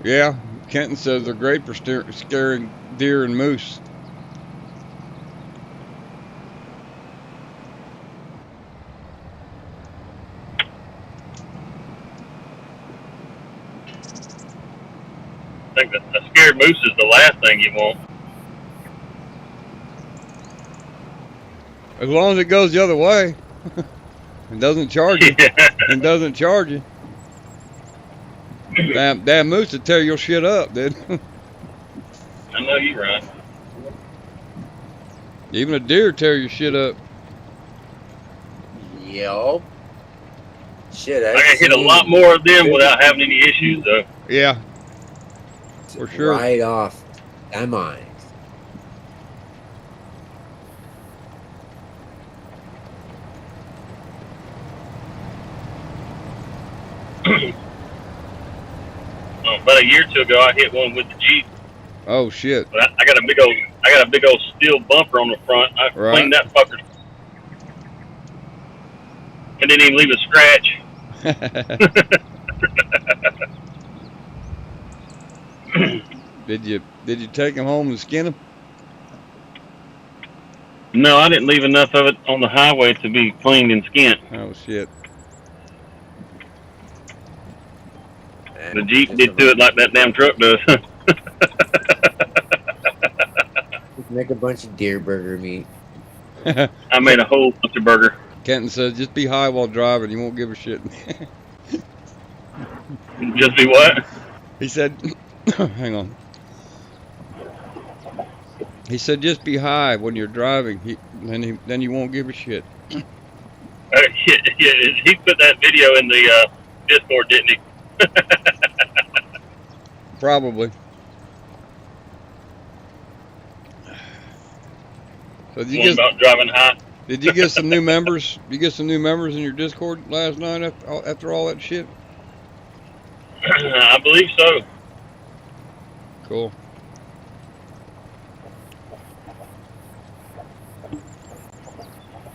Yeah, Kenton says they're great for scaring deer and moose. I think a scared moose is the last thing you want. As long as it goes the other way. It doesn't charge you. Yeah. It doesn't charge you. Damn moose to tear your shit up, dude. I know you're right. Even a deer tear your shit up. Yep. Shit, I can hit a lot more of them without having any issues, though. Yeah. For sure. Right off their minds. About a year or two ago, I hit one with the Jeep. Oh shit. But I got a big old steel bumper on the front. I cleaned that fucker. It didn't even leave a scratch. Did you take him home and skin him? No, I didn't leave enough of it on the highway to be cleaned and skinned. Oh shit. The Jeep did do it like that damn truck does. Just make a bunch of deer burger meat. I made a whole bunch of burger. Kenton says just be high while driving, you won't give a shit. Just be what? He said hang on. He said just be high when you're driving. Then you won't give a shit. Yeah, he put that video in the Discord, didn't he? Probably. So About driving high. Did you get some new members? You get some new members in your Discord last night after all that shit? I believe so. Cool.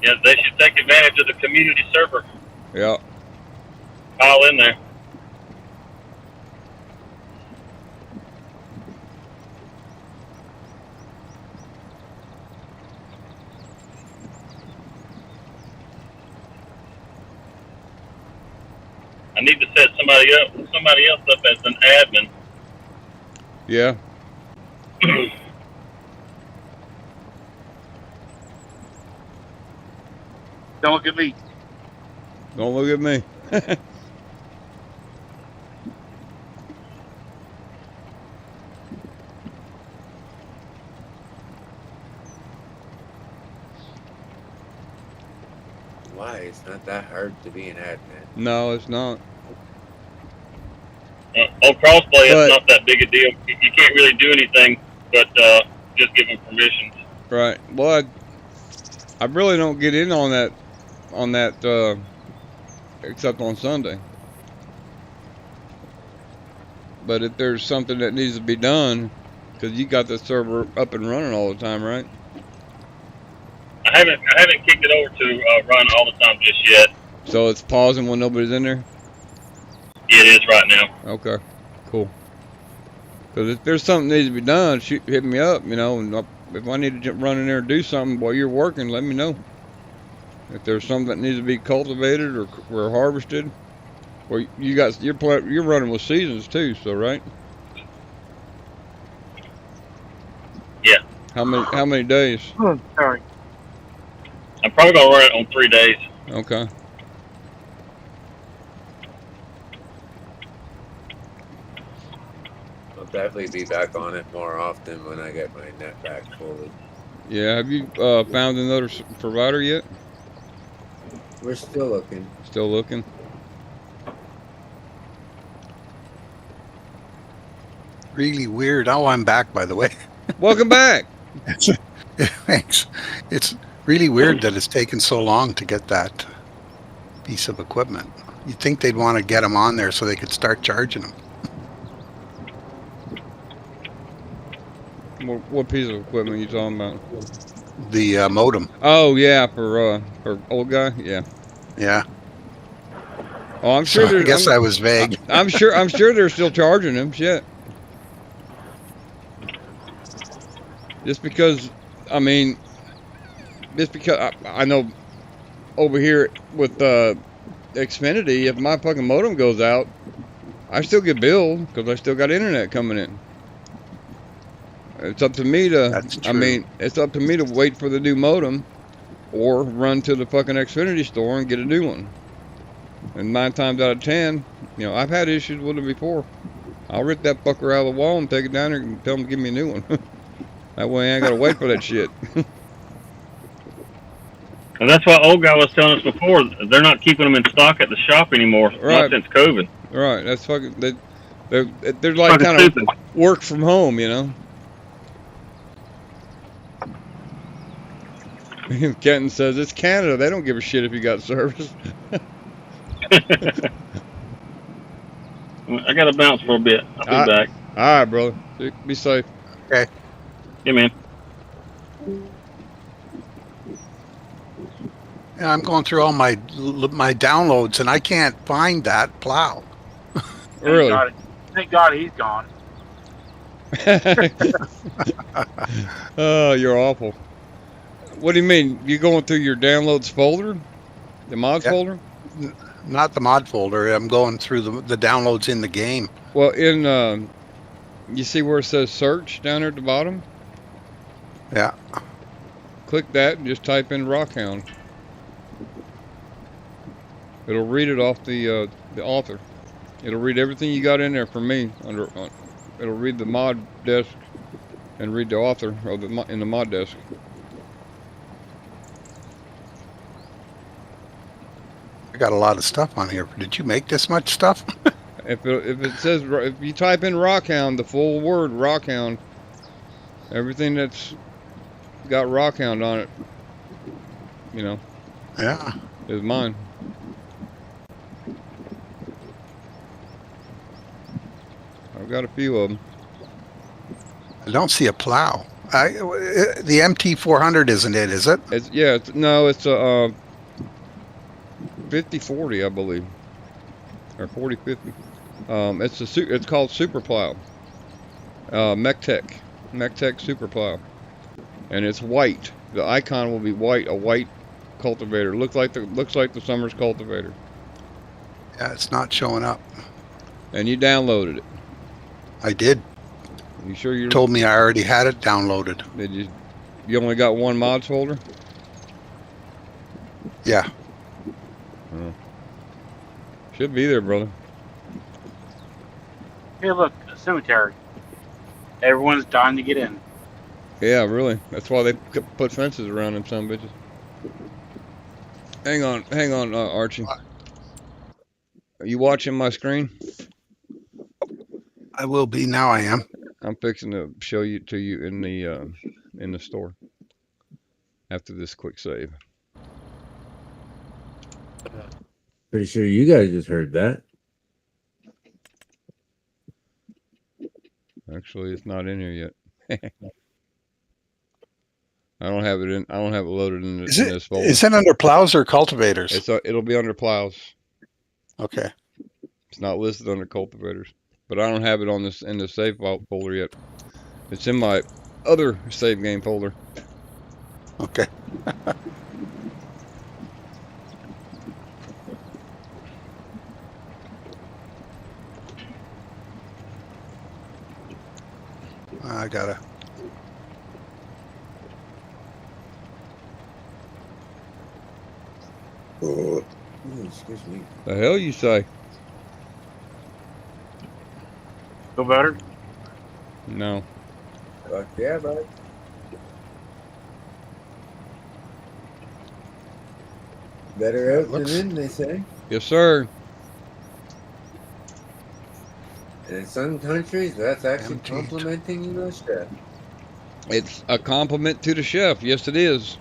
Yeah, they should take advantage of the community server. Yeah. Pile in there. I need to set somebody else up as an admin. Yeah. Don't look at me. Don't look at me. Why? It's not that hard to be an admin. No, it's not. On crossplay, it's not that big a deal. You can't really do anything but just give them permissions. Right. Well, I really don't get in on that except on Sunday. But if there's something that needs to be done, because you got the server up and running all the time, right? I haven't kicked it over to run all the time just yet. So it's pausing when nobody's in there? It is right now. Okay, cool. Because if there's something that needs to be done, hit me up, you know, and if I need to run in there and do something while you're working, let me know. If there's something that needs to be cultivated or harvested, well, you're running with seasons too, so right? Yeah. How many days? Oh, sorry. I'm probably gonna run it on 3 days. Okay. I'll definitely be back on it more often when I get my net back fully. Yeah. Have you found another provider yet? We're still looking. Still looking. Really weird. Oh, I'm back, by the way. Welcome back. Thanks. It's really weird that it's taken so long to get that piece of equipment. You'd think they'd want to get them on there so they could start charging them. What piece of equipment are you talking about? The modem. Oh yeah, for old guy. Yeah. Yeah. Oh, I'm sure. So I guess I was vague. I'm sure they're still charging him. Shit. Just because, I mean, I know over here with Xfinity, if my fucking modem goes out, I still get billed because I still got internet coming in. It's up to me to. That's true. I mean, it's up to me to wait for the new modem, or run to the fucking Xfinity store and get a new one. And 9 times out of 10, you know, I've had issues with it before. I'll rip that fucker out of the wall and take it down there and tell them to give me a new one. That way I ain't gotta wait for that shit. And that's what old guy was telling us before. They're not keeping them in stock at the shop anymore. Right. Not since COVID. Right, that's fucking. They're like kind of work from home, you know. Kenton says it's Canada. They don't give a shit if you got service. I got to bounce for a bit. I'll be back. All right, brother. Be safe. Okay. Yeah, man. Yeah, I'm going through all my downloads and I can't find that plow. Really? Thank God he's gone. Oh, you're awful. What do you mean? You going through your downloads folder? The mods folder? Not the mod folder. I'm going through the downloads in the game. Well, in you see where it says search down there at the bottom? Yeah. Click that and just type in Rockhound. It'll read it off the author. It'll read everything you got in there for me. It'll read the mod desk and read the author of in the mod desk. I got a lot of stuff on here. Did you make this much stuff? If it says, if you type in Rockhound, the full word Rockhound, everything that's got Rockhound on it, you know, Yeah. is mine. I've got a few of them. I don't see a plow. The MT400 isn't it, is it? It's it's a 5040, I believe, or 4050. It's called Super Plow. Mech-Tech Super Plow, and it's white. The icon will be white, a white cultivator. Looks like the Summers cultivator. Yeah, it's not showing up. And you downloaded it. I did. You sure you told me I already had it downloaded? Did you? You only got one mods folder? Yeah. Oh. Should be there, brother. Hey, look, a cemetery. Everyone's dying to get in. Yeah, really. That's why they put fences around them some bitches. Hang on, Archie. Are you watching my screen? I will be now. I am. I'm fixing to show you in the store after this quick save. Pretty sure you guys just heard that. Actually, it's not in here yet. I don't have it in. I don't have it loaded in this folder. Is it under plows or cultivators? It'll be under plows. Okay. It's not listed under cultivators, but I don't have it on this in the save folder yet. It's in my other save game folder. Okay. I gotta. Oh, excuse me. The hell you say? Feel better? No. Fuck yeah, bud. Better out than in, they say. Yes, sir. And in some countries, that's actually complimenting the chef. It's a compliment to the chef. Yes, it is.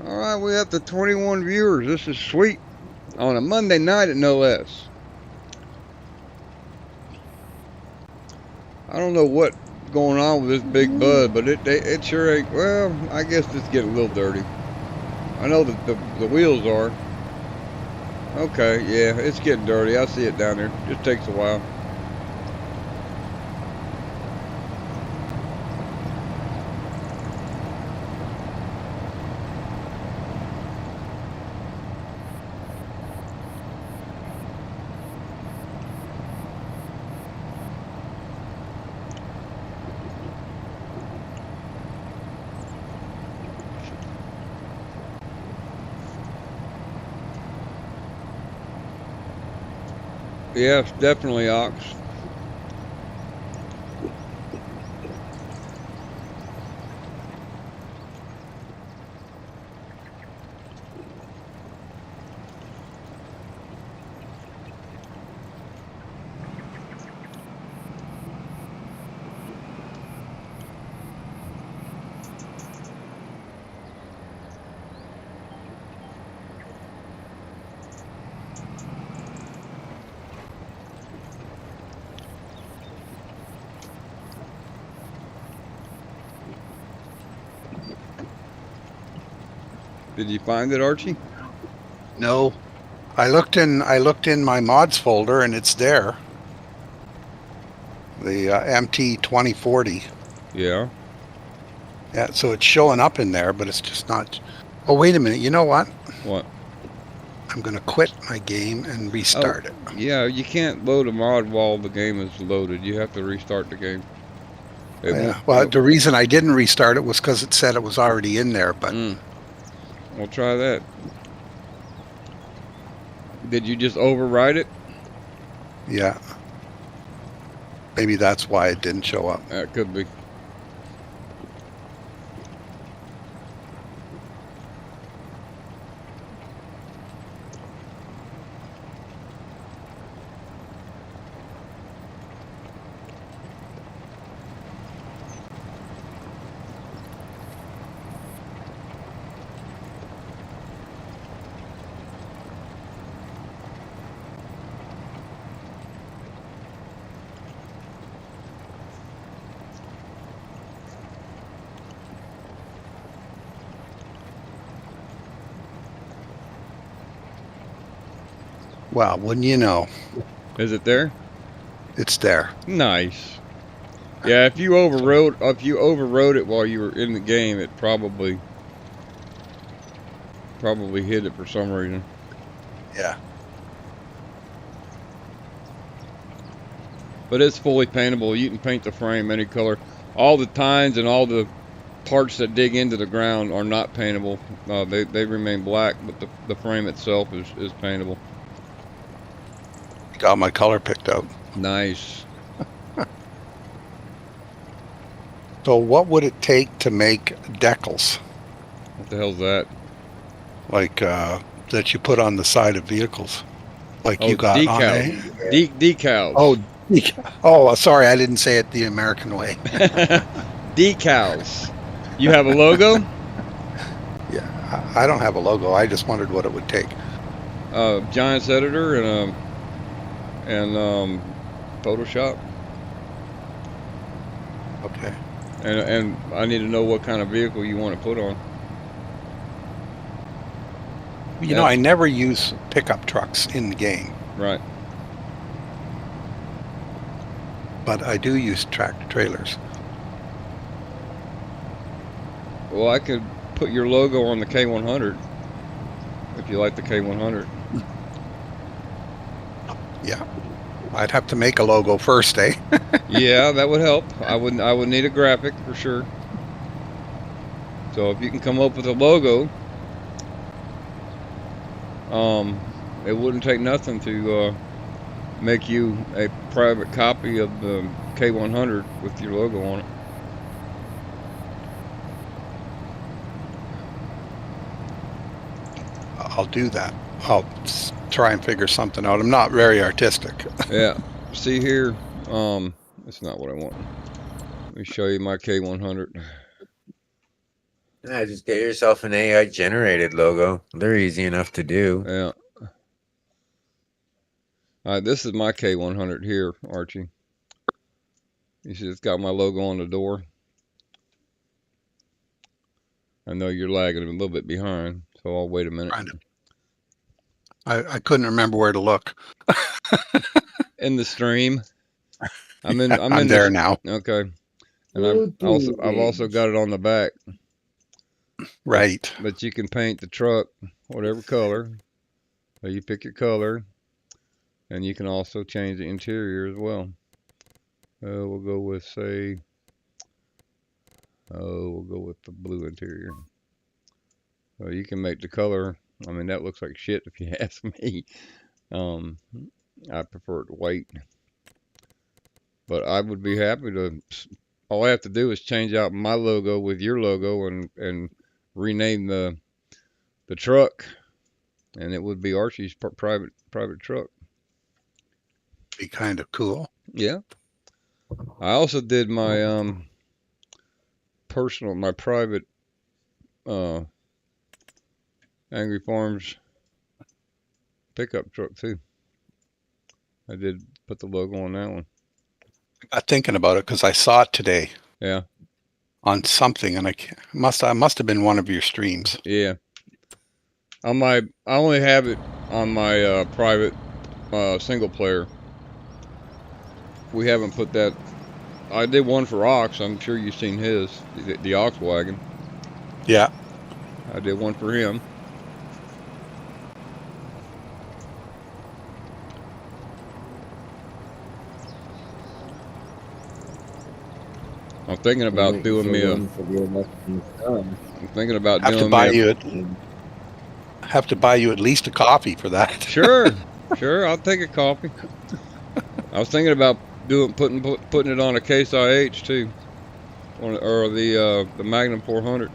All right, we have the 21 viewers. This is sweet. On a Monday night, at no less. I don't know what's going on with this big bud, but it sure ain't. Well, I guess it's getting a little dirty. I know that the wheels are. Okay, yeah, it's getting dirty. I see it down there. Just takes a while. Yes, definitely ox. Did you find it, Archie? No. I looked in my mods folder and it's there. The MT 2040. Yeah. Yeah, so it's showing up in there, but it's just not. Oh, wait a minute. You know what? What? I'm going to quit my game and restart it. Yeah, you can't load a mod while the game is loaded. You have to restart the game. Yeah. Well, the reason I didn't restart it was because it said it was already in there, but. We'll try that. Did you just override it? Yeah. Maybe that's why it didn't show up. That could be. Well, wouldn't you know? Is it there? It's there. Nice. Yeah, if you overrode it while you were in the game, it probably hid it for some reason. Yeah. But it's fully paintable. You can paint the frame any color. All the tines and all the parts that dig into the ground are not paintable. They remain black, but the frame itself is paintable. Got my color picked out. Nice. So what would it take to make decals? What the hell's that? Like that you put on the side of vehicles, like Oh, you got on decals. Decals. Oh, sorry, I didn't say it the American way. Decals. You have a logo? Yeah, I don't have a logo. I just wondered what it would take. Giants editor and Photoshop. Okay. And I need to know what kind of vehicle you want to put on. You know, I never use pickup trucks in the game. Right. But I do use tractor trailers. Well, I could put your logo on the K100 if you like the K100. Yeah. I'd have to make a logo first, eh? Yeah, that would help. I would need a graphic for sure. So if you can come up with a logo, it wouldn't take nothing to make you a private copy of the K100 with your logo on it. I'll do that. I'll try and figure something out. I'm not very artistic. Yeah. See here, that's not what I want. Let me show you my K100. Yeah, just get yourself an AI generated logo. They're easy enough to do. Yeah. All right, this is my K100 here, Archie. You see it's got my logo on the door. I know you're lagging a little bit behind, so I'll wait a minute. I couldn't remember where to look. In the stream. I'm there now. Okay. And I've also got it on the back. Right. But you can paint the truck whatever color. So you pick your color, and you can also change the interior as well. We'll go with we'll go with the blue interior. So you can make the color. I mean, that looks like shit if you ask me. I prefer it white. But I would be happy to. All I have to do is change out my logo with your logo and rename the truck, and it would be Archie's private truck. Be kind of cool. Yeah. I also did my private Angry Farms pickup truck too. I did put the logo on that one. I got thinking about it because I saw it today. Yeah. On something, and I must have been one of your streams. Yeah. I only have it on my private single player. We haven't put that. I did one for Ox. I'm sure you've seen his, the Ox wagon. Yeah. I did one for him. I'm thinking about doing me a. I'm thinking about doing me have to buy you at least a coffee for that. Sure, I'll take a coffee. I was thinking about putting it on a Case IH too, or the Magnum 400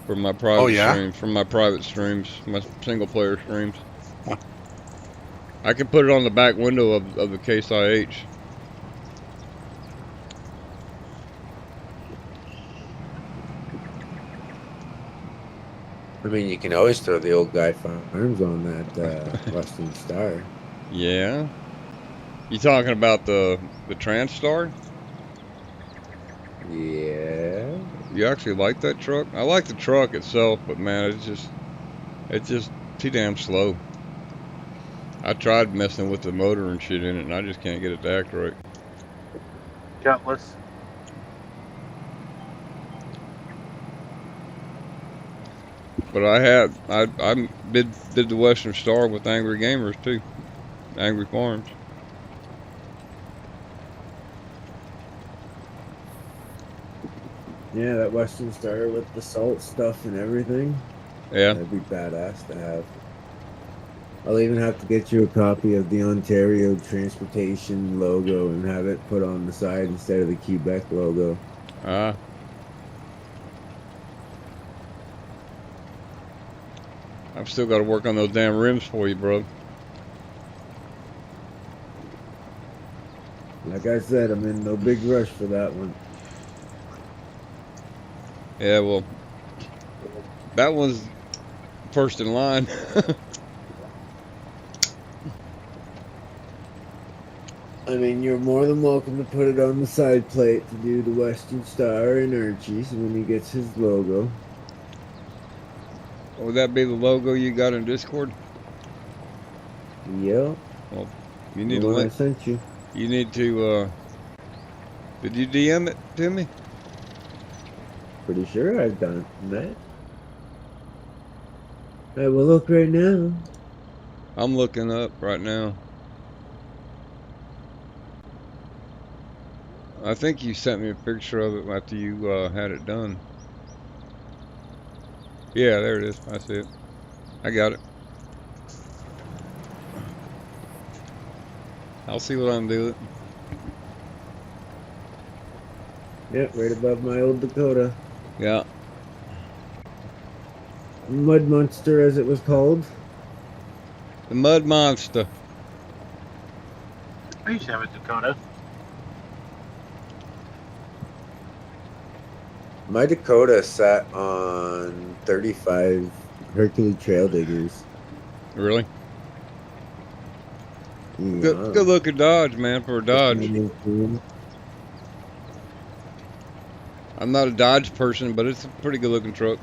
for my private streams, from my private streams, my single player streams. Huh. I could put it on the back window of the Case IH. I mean, you can always throw the old guy farms on that Western Star. Yeah. You talking about the TransStar? Yeah. You actually like that truck? I like the truck itself, but man, it's just too damn slow. I tried messing with the motor and shit in it, and I just can't get it to act right. Gutless. But I did the Western Star with Angry Gamers too, Angry Farms. Yeah, that Western Star with the salt stuff and everything. Yeah. That'd be badass to have. I'll even have to get you a copy of the Ontario Transportation logo and have it put on the side instead of the Quebec logo. I've still got to work on those damn rims for you, bro. Like I said, I'm in no big rush for that one. Yeah, well, that one's first in line. I mean, you're more than welcome to put it on the side plate to do the Western Star and Archie's when he gets his logo. Would that be the logo you got in Discord? Yep. Well, you need The to one I link. sent you. You need to. Did you DM it to me? Pretty sure I've done that. I will look right now. I'm looking up right now. I think you sent me a picture of it after you had it done. Yeah, there it is. I see it. I got it. I'll see what I can do with it. Yep, right above my old Dakota. Yeah. Mud Monster, as it was called. The Mud Monster. I used to have a Dakota. My Dakota sat on 35 Hercules Trail Diggers. Really? Yeah. Good looking Dodge, man, for a Dodge. I'm not a Dodge person, but it's a pretty good looking truck.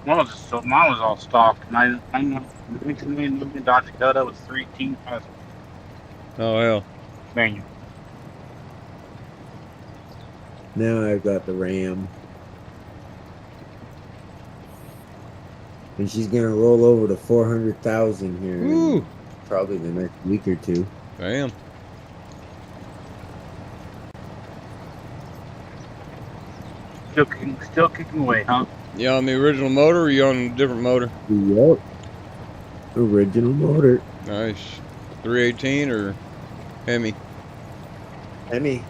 Mine was all stock. And I know the Dodge Dakota was 318,000 Oh hell. manual. Now I've got the Ram. And she's going to roll over to 400,000 here in probably the next week or two. Damn. Still kicking away, huh? You on the original motor or you on a different motor? Yep. Original motor. Nice. 318 or Hemi? Hemi.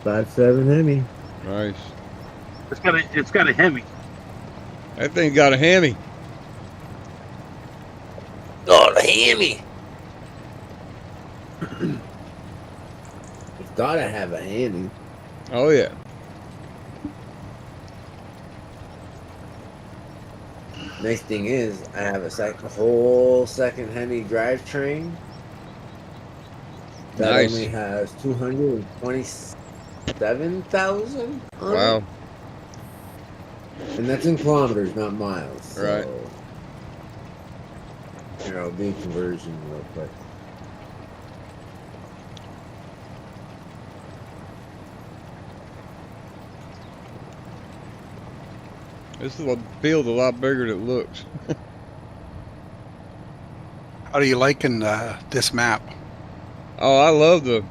5.7 Hemi. Nice. It's got a Hemi. That thing got a Hemi. Oh, the Hemi. It's got to have a Hemi. Oh yeah. Nice thing is, I have a whole second Hemi drivetrain that Nice. only has 227,000 on Wow. it. And that's in kilometers, not miles. So, Right. Here, I'll do conversion real quick. This is a field a lot bigger than it looks. How do you liking this map? Oh, I love the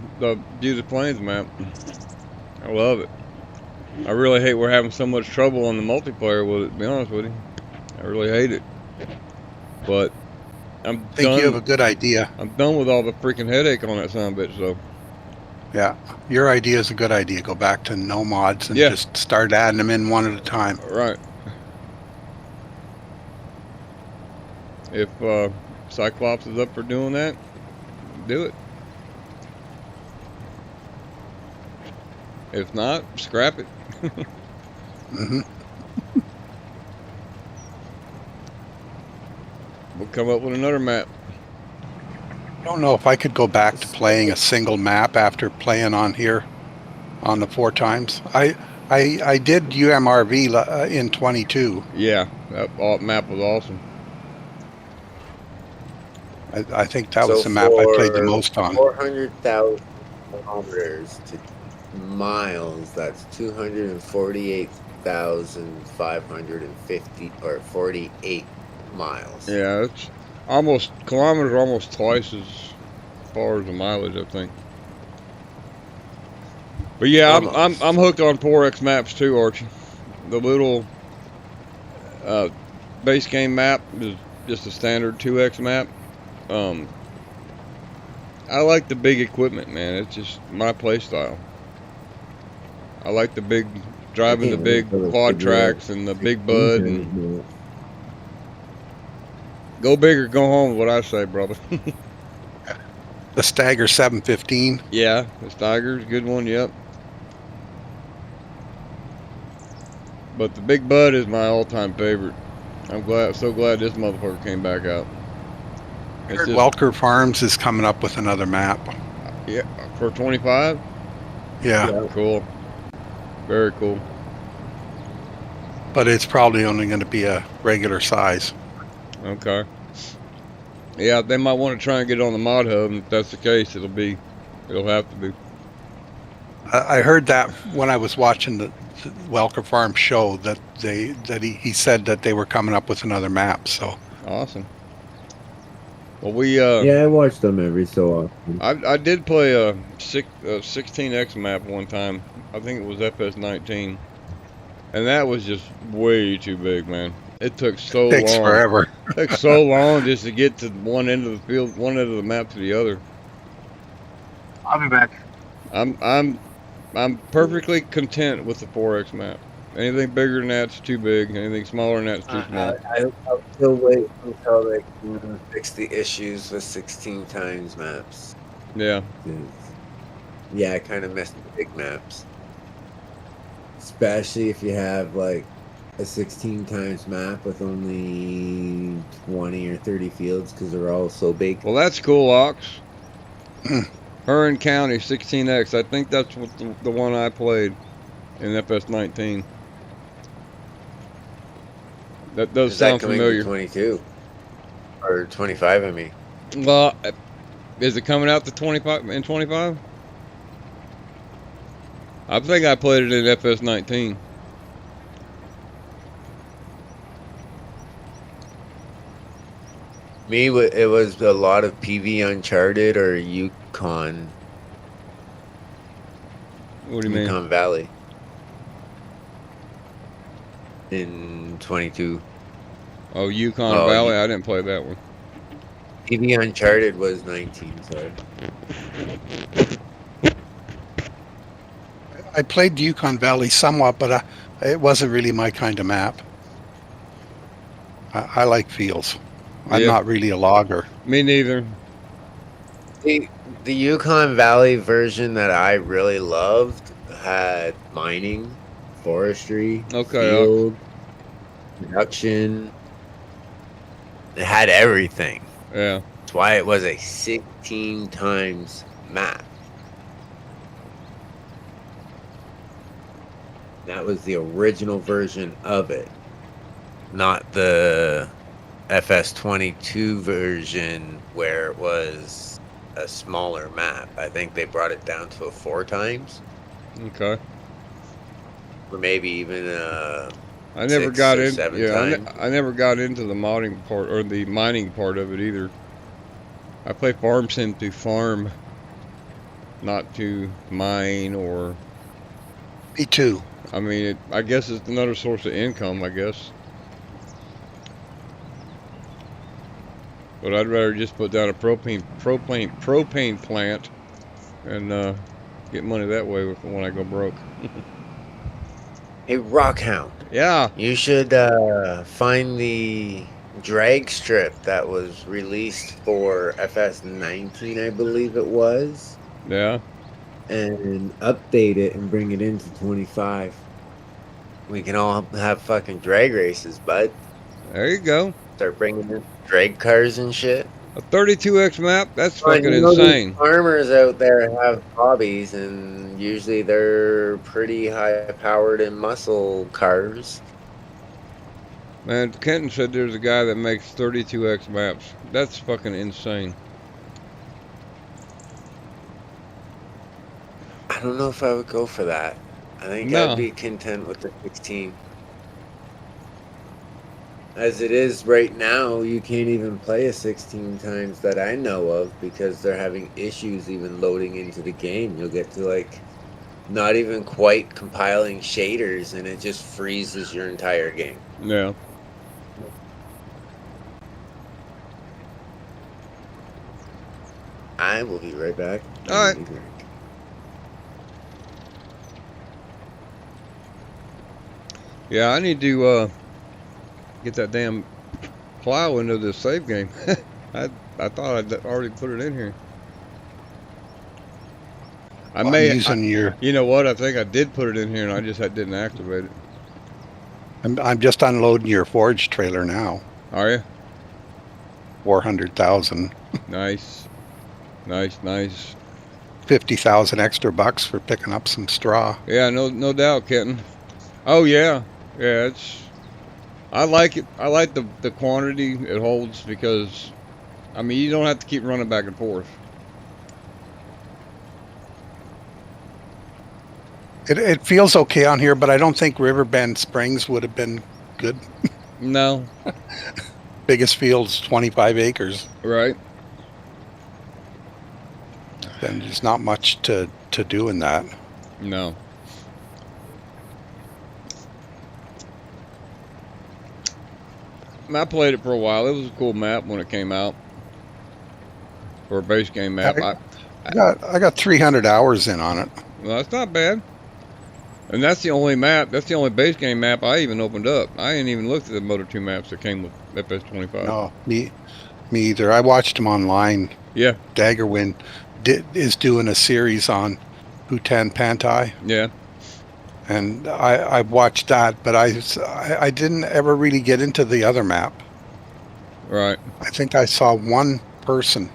Judith Pains map. I love it. I really hate we're having so much trouble on the multiplayer with it, to be honest with you. I really hate it. But I'm I think done. you have a good idea. I'm done with all the freaking headache on that son of a bitch, so. Yeah, your idea is a good idea. Go back to no mods and Yeah. just start adding them in one at a time. Right. If Cyclops is up for doing that, do it. If not, scrap it. Hmm. We'll come up with another map. I don't know if I could go back to playing a single map after playing on here on the 4 times. I did UMRV in 22. Yeah, that map was awesome. I think that was the map I played the most on. 400,000 kilometers to miles, that's 248,550 or 48 miles. Yeah, it's almost kilometers, are almost twice as far as the mileage, I think. But yeah, I'm hooked on 4X maps too, Archie. The little base game map is just a standard 2X map. I like the big equipment, man. It's just my play style. I like the big driving the can't wait big till they quad figure out tracks and the big 16 bud. times And more. go big or go home is what I say, brother. The Stagger 715. Yeah, the Steiger's a good one, yep. But the big bud is my all-time favorite. I'm so glad this motherfucker came back out. It's just, Welker Farms is coming up with another map. yeah, for 25? Yeah, Yeah. Cool. Very cool. but it's probably only going to be a regular size. Okay. Yeah, they might want to try and get it on the mod hub, and if that's the case, it'll have to be. I heard that when I was watching the Welker Farm show that he said that they were coming up with another map. So Awesome. Well, Yeah, I watch them every so often. I did play a 16X map one time. I think it was FS19, and that was just way too big, man. It took so takes long. forever. It took so long just to get to one end of the field, one end of the map to the other. I'll be back. I'm perfectly content with the 4X map. Anything bigger than that's too big. Anything smaller than that's too small. I'll still wait until they can fix the issues with 16 times maps. Yeah. Yeah, I kind of miss the big maps. Especially if you have like a 16 times map with only 20 or 30 fields because they're all so big. Well, that's cool, Ox. Huron County 16X. I think that's what the one I played in FS19. That does Is sound that coming familiar. to 22 or 25? I mean, Well, is it coming out to 25 and 25? I think I played it in FS19. it was a lot of PV Uncharted or Yukon. What do you mean? Yukon Valley in 22. Oh, Yukon Oh, Valley. I didn't play that one. PV Uncharted was 19. Sorry. I played Yukon Valley somewhat, but it wasn't really my kind of map. I like fields. I'm Yeah. not really a logger. Me neither. The Yukon Valley version that I really loved had mining, forestry, Okay, field, production. It had everything. Yeah. That's why it was a 16 times map. That was the original version of it, not the FS22 version where it was a smaller map. I think they brought it down to a 4 times, Okay. or maybe even I never 6 got or in. 7 Yeah, times. I never got into the modding part or the mining part of it either. I play farm sim to farm, not to mine or. Me too. I mean, I guess it's another source of income. I guess. But I'd rather just put down a propane plant and get money that way when I go broke. Hey, Rockhound, Yeah. you should find the drag strip that was released for FS19, I believe it was, Yeah. And update it and bring it into 25. We can all have fucking drag races, bud. There you go. Start bringing in drag cars and shit. A 32X map. That's Well, fucking you know, insane. these farmers out there have hobbies, and usually they're pretty high-powered and muscle cars. Man, Kenton said there's a guy that makes 32X maps. That's fucking insane. I don't know if I would go for that. I think No. I'd be content with the 16. As it is right now, you can't even play a 16 times that I know of because they're having issues even loading into the game. You'll get to like not even quite compiling shaders and it just freezes your entire game. Yeah. I will be right back. All right. Yeah, I need to get that damn plow into this save game. I thought I'd already put it in here. I'm using your. You know what? I think I did put it in here, and I just didn't activate it. I'm just unloading your forage trailer now. Are you? 400,000. Nice, nice. 50,000 extra bucks for picking up some straw. Yeah, no doubt, Kenton. Oh yeah, it's. I like it. I like the quantity it holds because, I mean, you don't have to keep running back and forth. It feels okay on here, but I don't think Riverbend Springs would have been good. No. Biggest field's 25 acres. Right. Then there's not much to do in that. No. I played it for a while. It was a cool map when it came out. For a base game map. I got 300 hours in on it. Well, that's not bad. And that's the only map, that's the only base game map I even opened up. I ain't even looked at the Moto 2 maps that came with FS25. No, me either. I watched them online. Yeah. Daggerwind is doing a series on Bhutan Pantai. Yeah. And I watched that, but I didn't ever really get into the other map. Right. I think I saw one person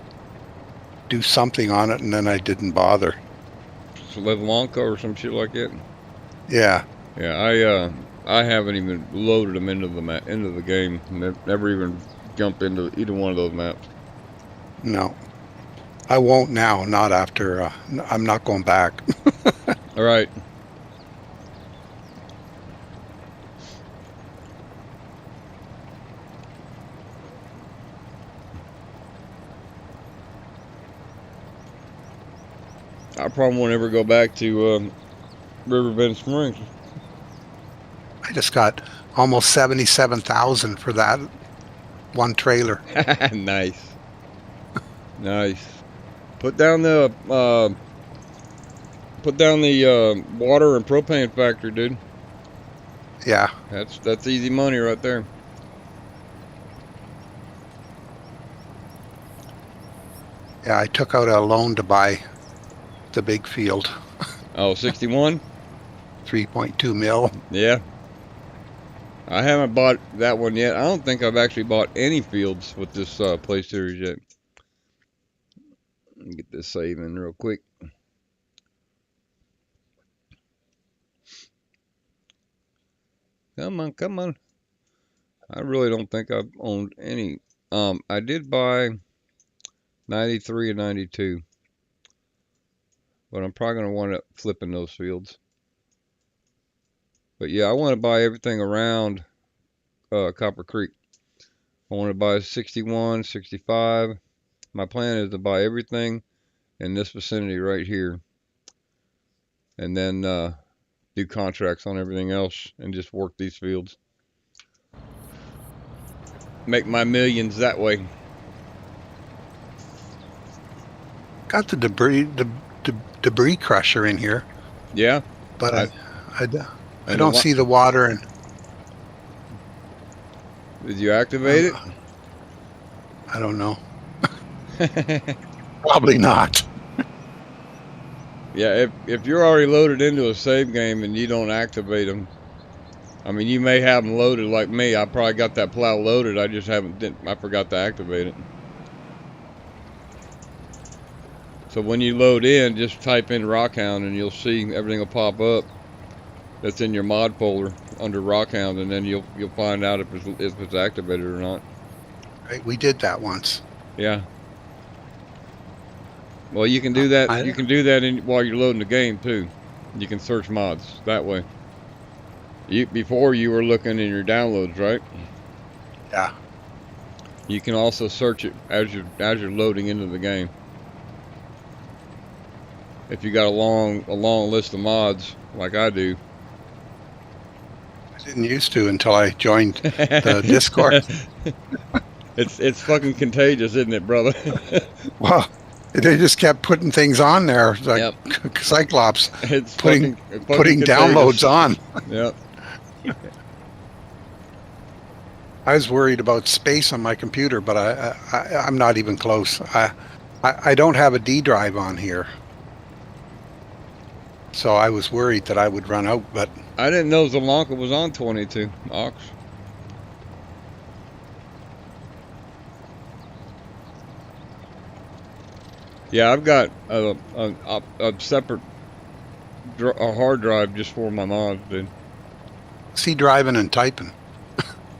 do something on it, and then I didn't bother. Levanka or some shit like that. Yeah. Yeah, I haven't even loaded them into the game. Never even jumped into either one of those maps. No. I won't now, not after, I'm not going back. All right. I probably won't ever go back to Riverbend Springs. I just got almost 77,000 for that one trailer. Nice. Nice. Put down the water and propane factory, dude. Yeah. That's easy money right there. Yeah, I took out a loan to buy the big field. Oh, 61? 3.2 mil. Yeah. I haven't bought that one yet. I don't think I've actually bought any fields with this Play Series yet. Let me get this save in real quick. Come on. I really don't think I've owned any. I did buy 93 and 92. But I'm probably going to wind up flipping those fields. But yeah, I want to buy everything around Copper Creek. I want to buy 61, 65. My plan is to buy everything in this vicinity right here. And then do contracts on everything else and just work these fields. Make my millions that way. Got the debris crusher in here. Yeah. But I don't see the water. And did you activate it? I don't know. Probably not. Yeah, if you're already loaded into a save game and you don't activate them, I mean, you may have them loaded like me. I probably got that plow loaded. I just I forgot to activate it. So when you load in, just type in Rockhound and you'll see everything will pop up that's in your mod folder under Rockhound, and then you'll find out if it's activated or not. Right, we did that once. Yeah. Well, you can do that. You can do that while you're loading the game too. You can search mods that way. Before you were looking in your downloads, right? Yeah. You can also search it as you're loading into the game. If you got a long list of mods like I do. I didn't used to until I joined the Discord. It's fucking contagious, isn't it, brother? Well, they just kept putting things on there, like Cyclops. It's putting fucking downloads on. Yep. I was worried about space on my computer, but I'm not even close. I don't have a D drive on here, so I was worried that I would run out. But I didn't know Zalanka was on 22 Ox. Yeah, I've got a separate hard drive just for my mods, dude. is he driving and typing?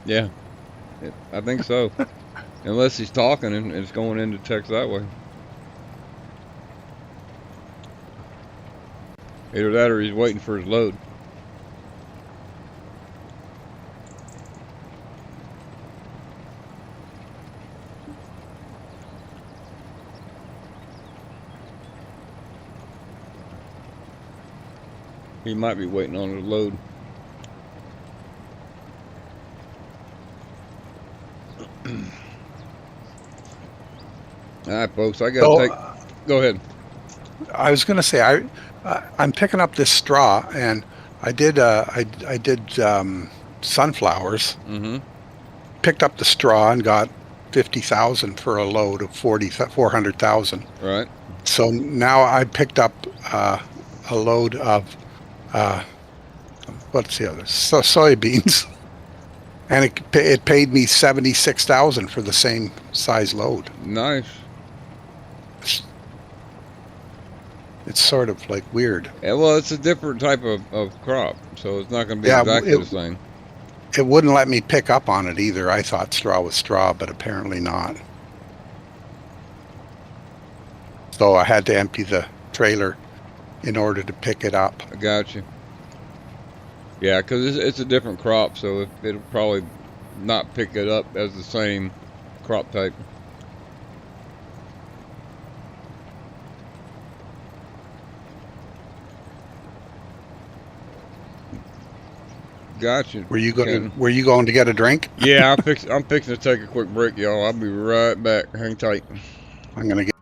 Yeah, I think so. Unless he's talking and it's going into text that way. Either that or he's waiting for his load. He might be waiting on his load. All right, folks, I gotta take. Go ahead. I was going to say I'm picking up this straw, and I did sunflowers. Mm-hmm. Picked up the straw and got 50,000 for a load of 400,000. Right. So now I picked up a load of what's the other? Soybeans, and it paid me 76,000 for the same size load. Nice. It's sort of like weird. Yeah, well, it's a different type of crop, so it's not going to be exactly the same. It wouldn't let me pick up on it either. I thought straw was straw, but apparently not. So I had to empty the trailer in order to pick it up. I got you. Yeah, because it's a different crop, so it'll probably not pick it up as the same crop type. Gotcha. Were you going to get a drink? Yeah, I'm fixing to take a quick break, y'all. I'll be right back. Hang tight. I'm gonna get.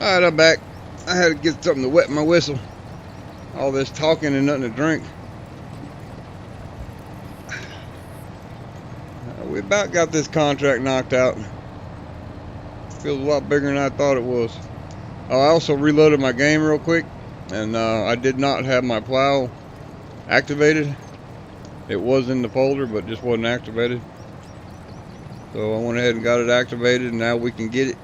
Alright, I'm back. I had to get something to wet my whistle. All this talking and nothing to drink. We about got this contract knocked out. Feels a lot bigger than I thought it was. I also reloaded my game real quick, and I did not have my plow activated. It was in the folder, but just wasn't activated. So I went ahead and got it activated, and now we can get it.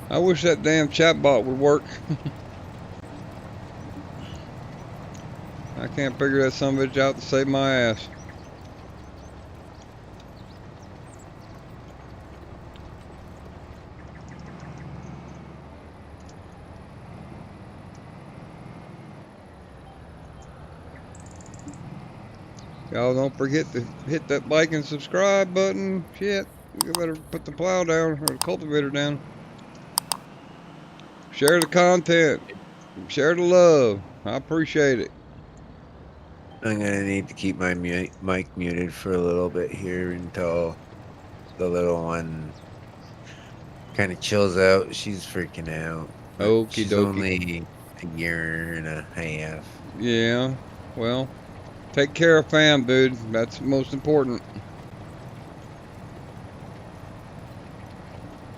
I wish that damn chatbot would work. I can't figure that son of a bitch out to save my ass. Y'all don't forget to hit that like and subscribe button. Shit, you better put the plow down or the cultivator down. Share the content. Share the love. I appreciate it. I'm gonna need to keep my mic muted for a little bit here until the little one kind of chills out. She's freaking out. Okie She's dokie. only a year and a half. Yeah, well, take care of fam, dude. That's most important.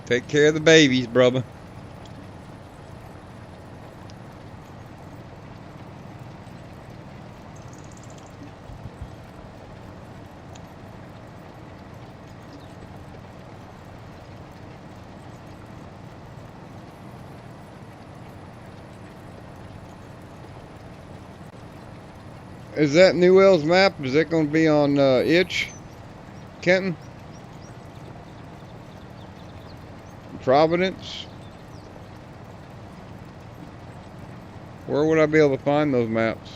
Take care of the babies, brother. Is that Newell's map? Is that going to be on Itch, Kenton? Providence? Where would I be able to find those maps?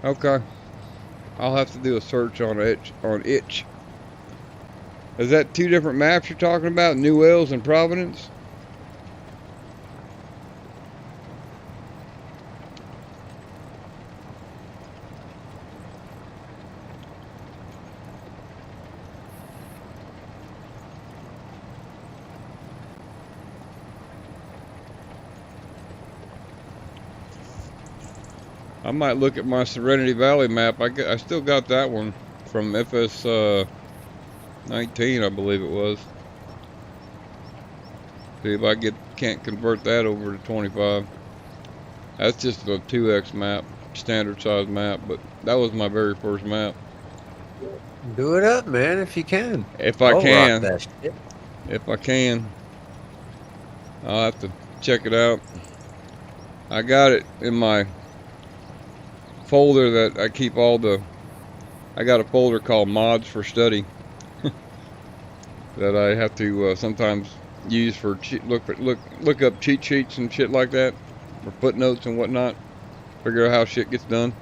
Okay, I'll have to do a search on Itch. Is that two different maps you're talking about, Newells and Providence? I might look at my Serenity Valley map. I still got that one from FS 19, I believe it was. See if I can't convert that over to 25. That's just a 2x map, standard size map, but that was my very first map. Do it up, man, if you can. If I I'll can. rock that shit. If I can. I'll have to check it out. I got it in my folder that I keep I got a folder called Mods for Study that I have to sometimes use for look up cheat sheets and shit like that, or footnotes and whatnot, figure out how shit gets done.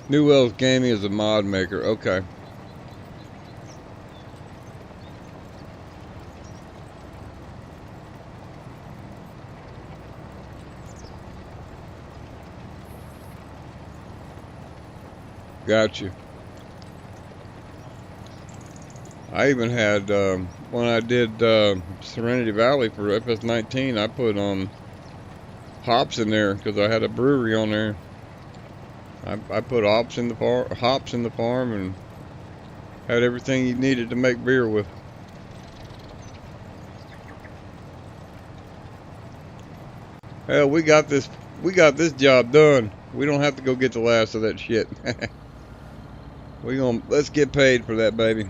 Newell's Gaming is a mod maker. Okay. Gotcha. I even had, when I did Serenity Valley for FS19, I put hops in there because I had a brewery on there. I put hops in the farm and had everything you needed to make beer with. Hell, we got this job done. We don't have to go get the last of that shit. Let's get paid for that, baby.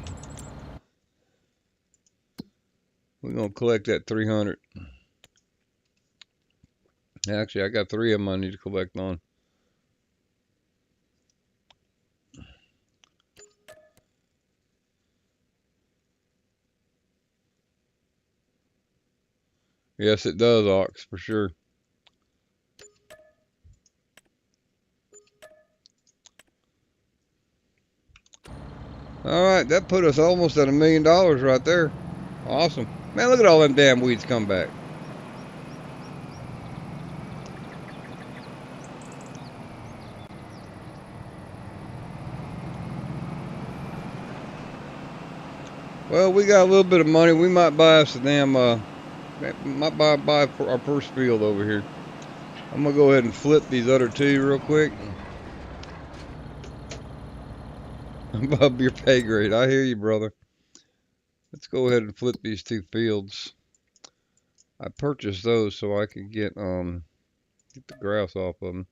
We're gonna collect that 300. Actually, I got 3 of them I need to collect on. Yes, it does, Ox, for sure. Alright, that put us almost at $1 million right there. Awesome. Man, look at all them damn weeds come back. Well, we got a little bit of money. We might buy us a damn, might buy our first field over here. I'm gonna go ahead and flip these other 2 real quick. Above your pay grade. I hear you, brother. Let's go ahead and flip these 2 fields. I purchased those so I could get the grass off of them.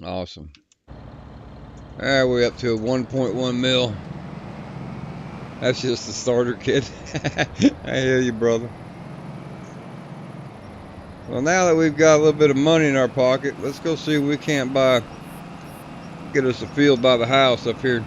Awesome. We're up to a 1.1 mil. That's just the starter kit. I hear you, brother. Well, now that we've got a little bit of money in our pocket, let's go see if we can't get us a field by the house up here.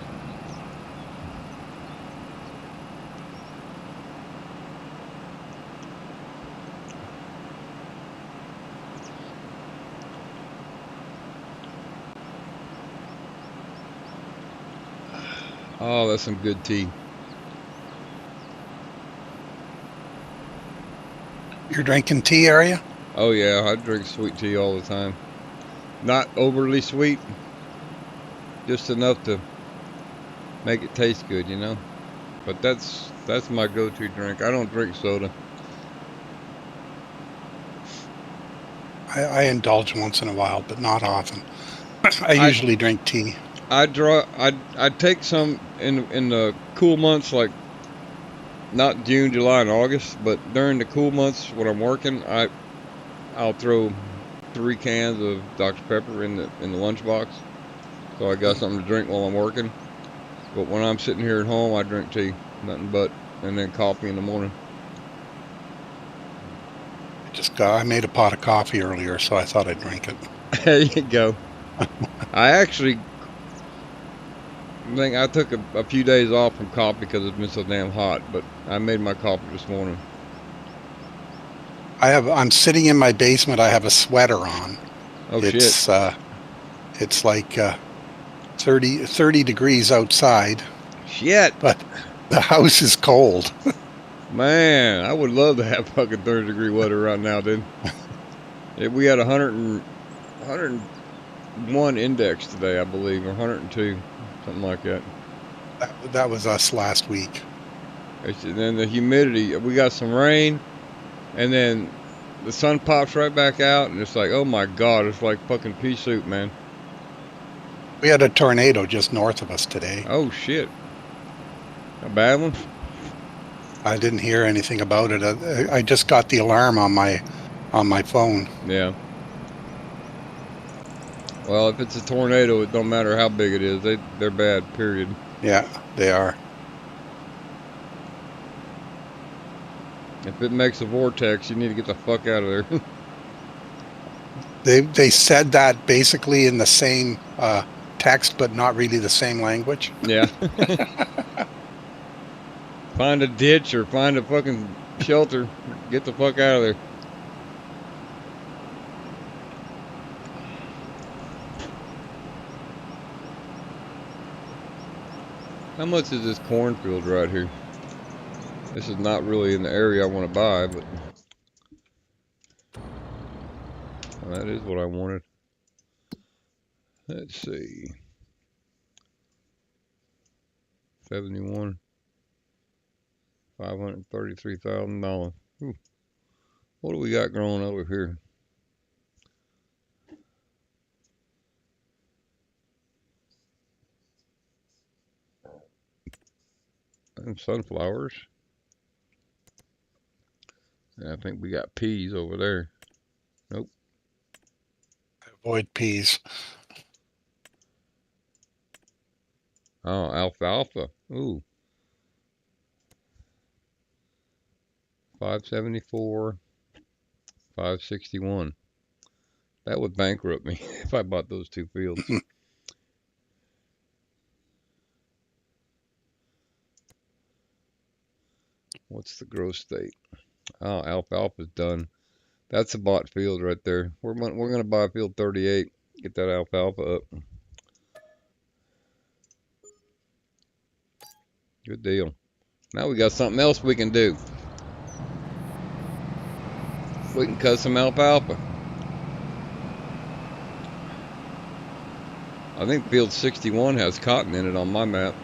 Oh, that's some good tea. You're drinking tea, are you? Oh yeah, I drink sweet tea all the time. Not overly sweet, just enough to make it taste good, you know. But that's my go-to drink. I don't drink soda. I indulge once in a while, but not often. I usually drink tea. I take some in the cool months, like not June, July, and August, but during the cool months when I'm working, I'll throw 3 cans of Dr. Pepper in the lunchbox, so I got something to drink while I'm working. But when I'm sitting here at home, I drink tea, nothing but, and then coffee in the morning. I made a pot of coffee earlier, so I thought I'd drink it. There you go. I actually think I took a few days off from coffee because it's been so damn hot, but I made my coffee this morning. I'm sitting in my basement. I have a sweater on. Oh, it's, shit. It's like 30 degrees outside. Shit. But the house is cold. Man, I would love to have fucking 30-degree weather right now, dude. We had 101 index today, I believe, or 102, something like that. That was us last week. And then the humidity, we got some rain, and then the sun pops right back out, and it's like, oh my God, it's like fucking pea soup, man. We had a tornado just north of us today. Oh shit. A bad one? I didn't hear anything about it. I just got the alarm on my phone. Yeah. Well, if it's a tornado, it don't matter how big it is. They're bad, period. Yeah, they are. If it makes a vortex, you need to get the fuck out of there. They said that basically in the same text, but not really the same language. Yeah. Find a ditch or find a fucking shelter. Get the fuck out of there. How much is this cornfield right here? This is not really in the area I want to buy, but well, that is what I wanted. Let's see. 71. $533,000. What do we got growing over here? And sunflowers. And I think we got peas over there. Nope. Avoid peas. Oh, alfalfa. Ooh. 574. 561. That would bankrupt me if I bought those two fields. What's the growth state? Oh, alfalfa's done. That's a bought field right there. We're gonna buy field 38. Get that alfalfa up. Good deal. Now we got something else we can do. We can cut some alfalfa. I think field 61 has cotton in it on my map.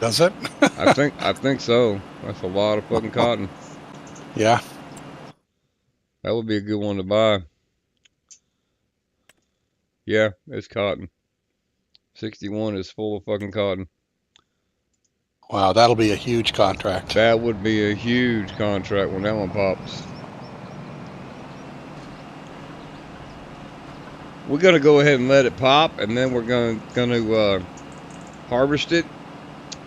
Does it? I think so. That's a lot of fucking cotton. Yeah. That would be a good one to buy. Yeah, it's cotton. 61 is full of fucking cotton. Wow, that'll be a huge contract. That would be a huge contract when that one pops. We're gonna go ahead and let it pop, and then we're gonna harvest it,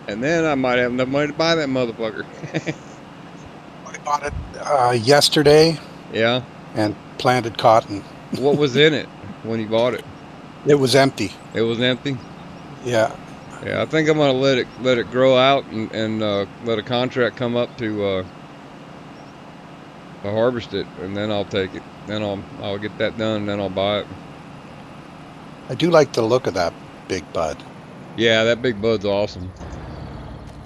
and then I might have enough money to buy that motherfucker. I bought it yesterday. Yeah. And planted cotton. What was in it when you bought it? It was empty. It was empty. Yeah. Yeah, I think I'm gonna let it grow out and let a contract come up to harvest it, and then I'll take it. Then I'll get that done, and then I'll buy it. I do like the look of that big bud. Yeah, that big bud's awesome.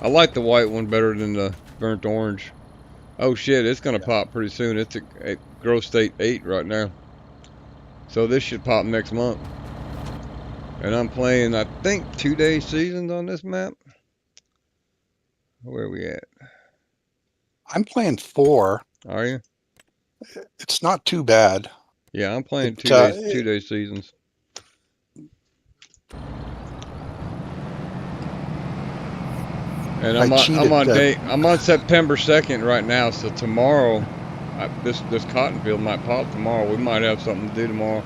I like the white one better than the burnt orange. Oh shit, it's gonna pop pretty soon. It's a growth state 8 right now. So this should pop next month. And I'm playing, I think, 2-day seasons on this map. Where are we at? I'm playing 4. Are you? It's not too bad. Yeah, I'm playing 2-day seasons. And I'm on September 2nd right now, so tomorrow, this cotton field might pop tomorrow. We might have something to do tomorrow.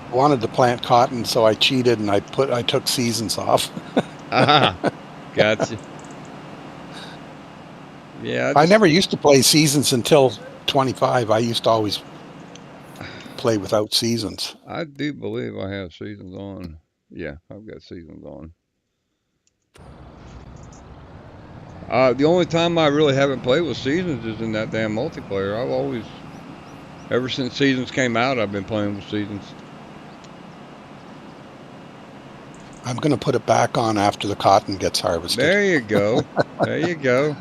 I wanted to plant cotton, so I cheated and I took seasons off. Gotcha. Yeah. I never used to play seasons until 25. I used to always play without seasons. I do believe I have seasons on. Yeah, I've got seasons on. The only time I really haven't played with seasons is in that damn multiplayer. I've always, ever since seasons came out, I've been playing with seasons. I'm going to put it back on after the cotton gets harvested. There you go. There you go.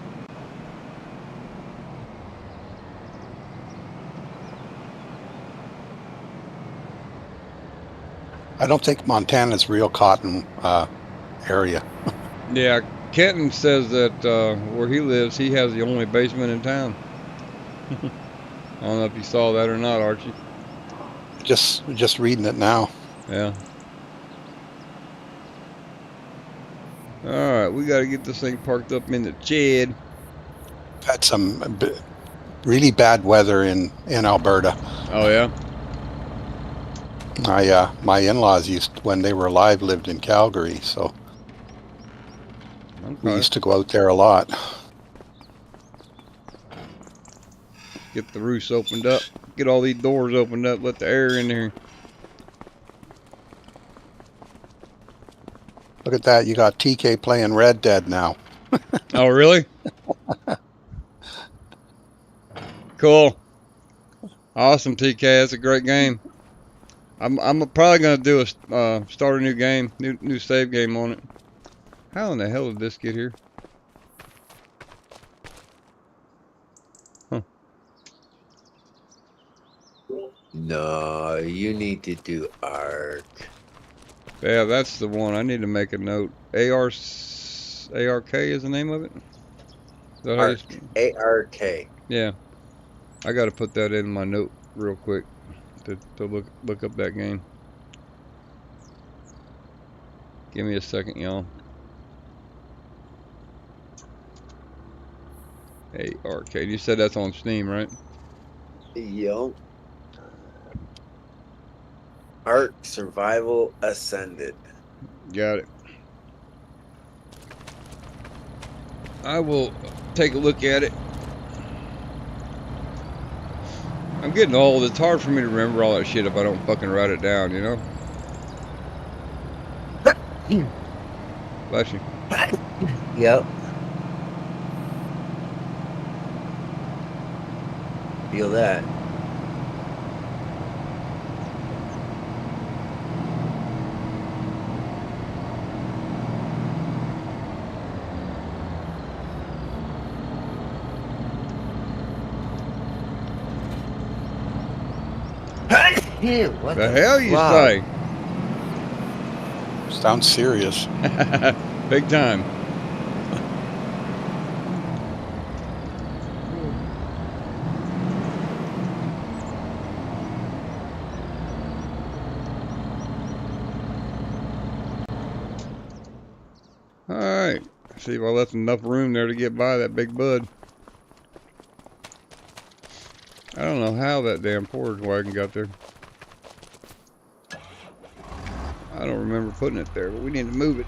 I don't think Montana's real cotton area. Yeah, Kenton says that where he lives, he has the only basement in town. I don't know if you saw that or not, Archie. Just reading it now. Yeah. All right, we got to get this thing parked up in the shed. Had some really bad weather in Alberta. Oh yeah. My in-laws when they were alive, lived in Calgary, so we used to go out there a lot. Get the roofs opened up. Get all these doors opened up. Let the air in there. Look at that. You got TK playing Red Dead now. Oh, really? Cool. Awesome, TK. That's a great game. I'm probably gonna do start a new game, new save game on it. How in the hell did this get here? Huh. No, you need to do ARC. Yeah, that's the one. I need to make a note. ARK is the name of it? Is that how you ARC. A-R-K. Yeah. I got to put that in my note real quick to look up that game. Give me a second, y'all. ARK. You said that's on Steam, right? Yup. ARC Survival Ascended. Got it. I will take a look at it. I'm getting old. It's hard for me to remember all that shit if I don't fucking write it down, you know? Bless you. Yep. Feel that. What The hell you fuck? say? Sounds serious. Big time. Alright. See if I left enough room there to get by that big bud. I don't know how that damn portage wagon got there. I don't remember putting it there, but we need to move it.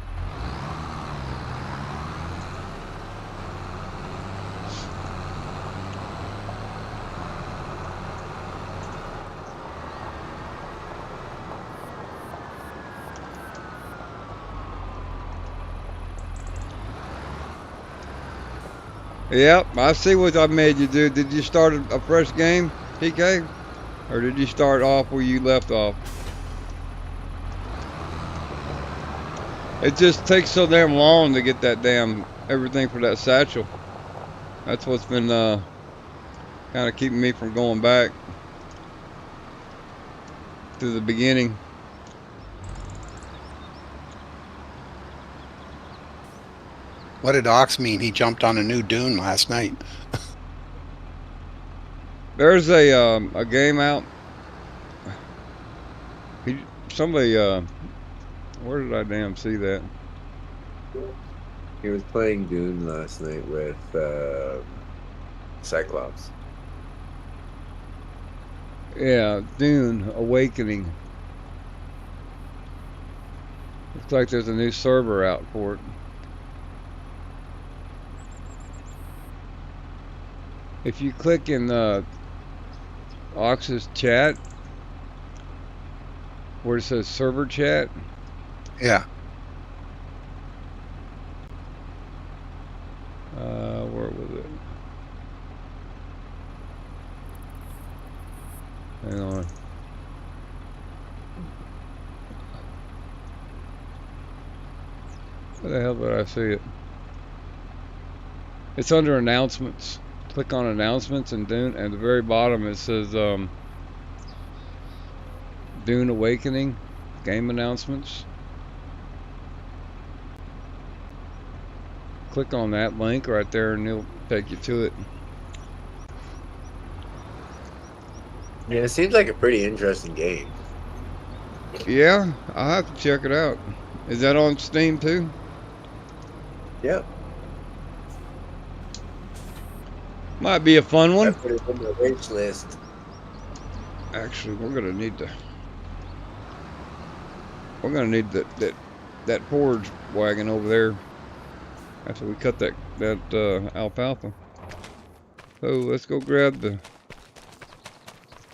Yep, I see what I made you do. Did you start a fresh game, TK? Or did you start off where you left off? It just takes so damn long to get that damn everything for that satchel. That's what's been kind of keeping me from going back to the beginning. What did Ox mean? He jumped on a new dune last night. There's a game out. Somebody where did I damn see that? He was playing Dune last night with Cyclops. Yeah, Dune Awakening. Looks like there's a new server out for it. If you click in Ox's chat, where it says server chat, Yeah. where was it? Hang on. Where the hell did I see it? It's under announcements. Click on announcements and Dune. At the very bottom it says Dune Awakening game announcements. Click on that link right there and it'll take you to it. Yeah, it seems like a pretty interesting game. Yeah, I'll have to check it out. Is that on Steam too? Yep. Might be a fun I one. put it on my wish list. Actually, we're gonna need that forage wagon over there after we cut that alfalfa. So let's go grab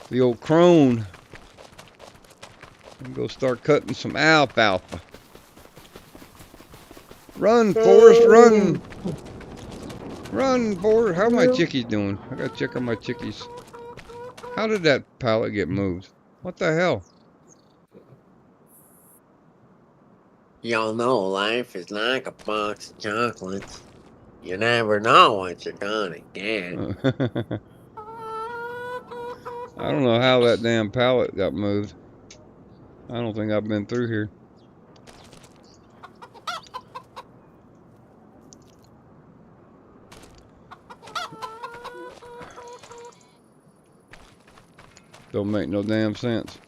the old crone and go start cutting some alfalfa. Run, Forrest, run! Run, Forrest! How are my chickies doing? I gotta check on my chickies. How did that pallet get moved? What the hell? Y'all know life is like a box of chocolates. You never know what you're gonna get. I don't know how that damn pallet got moved. I don't think I've been through here. Don't make no damn sense.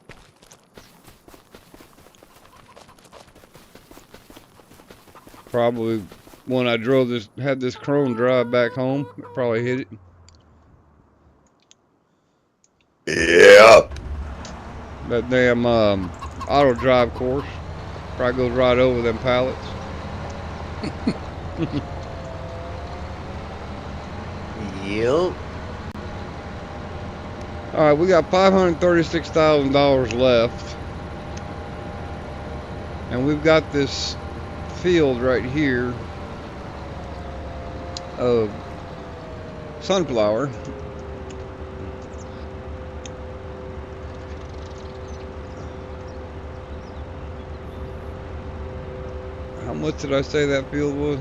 Probably when I drove this, had this Chrome drive back home, it probably hit it. Yep. That damn auto drive course probably goes right over them pallets. Yep. All right, we got $536,000 left, and we've got this field right here of sunflower. How much did I say that field was?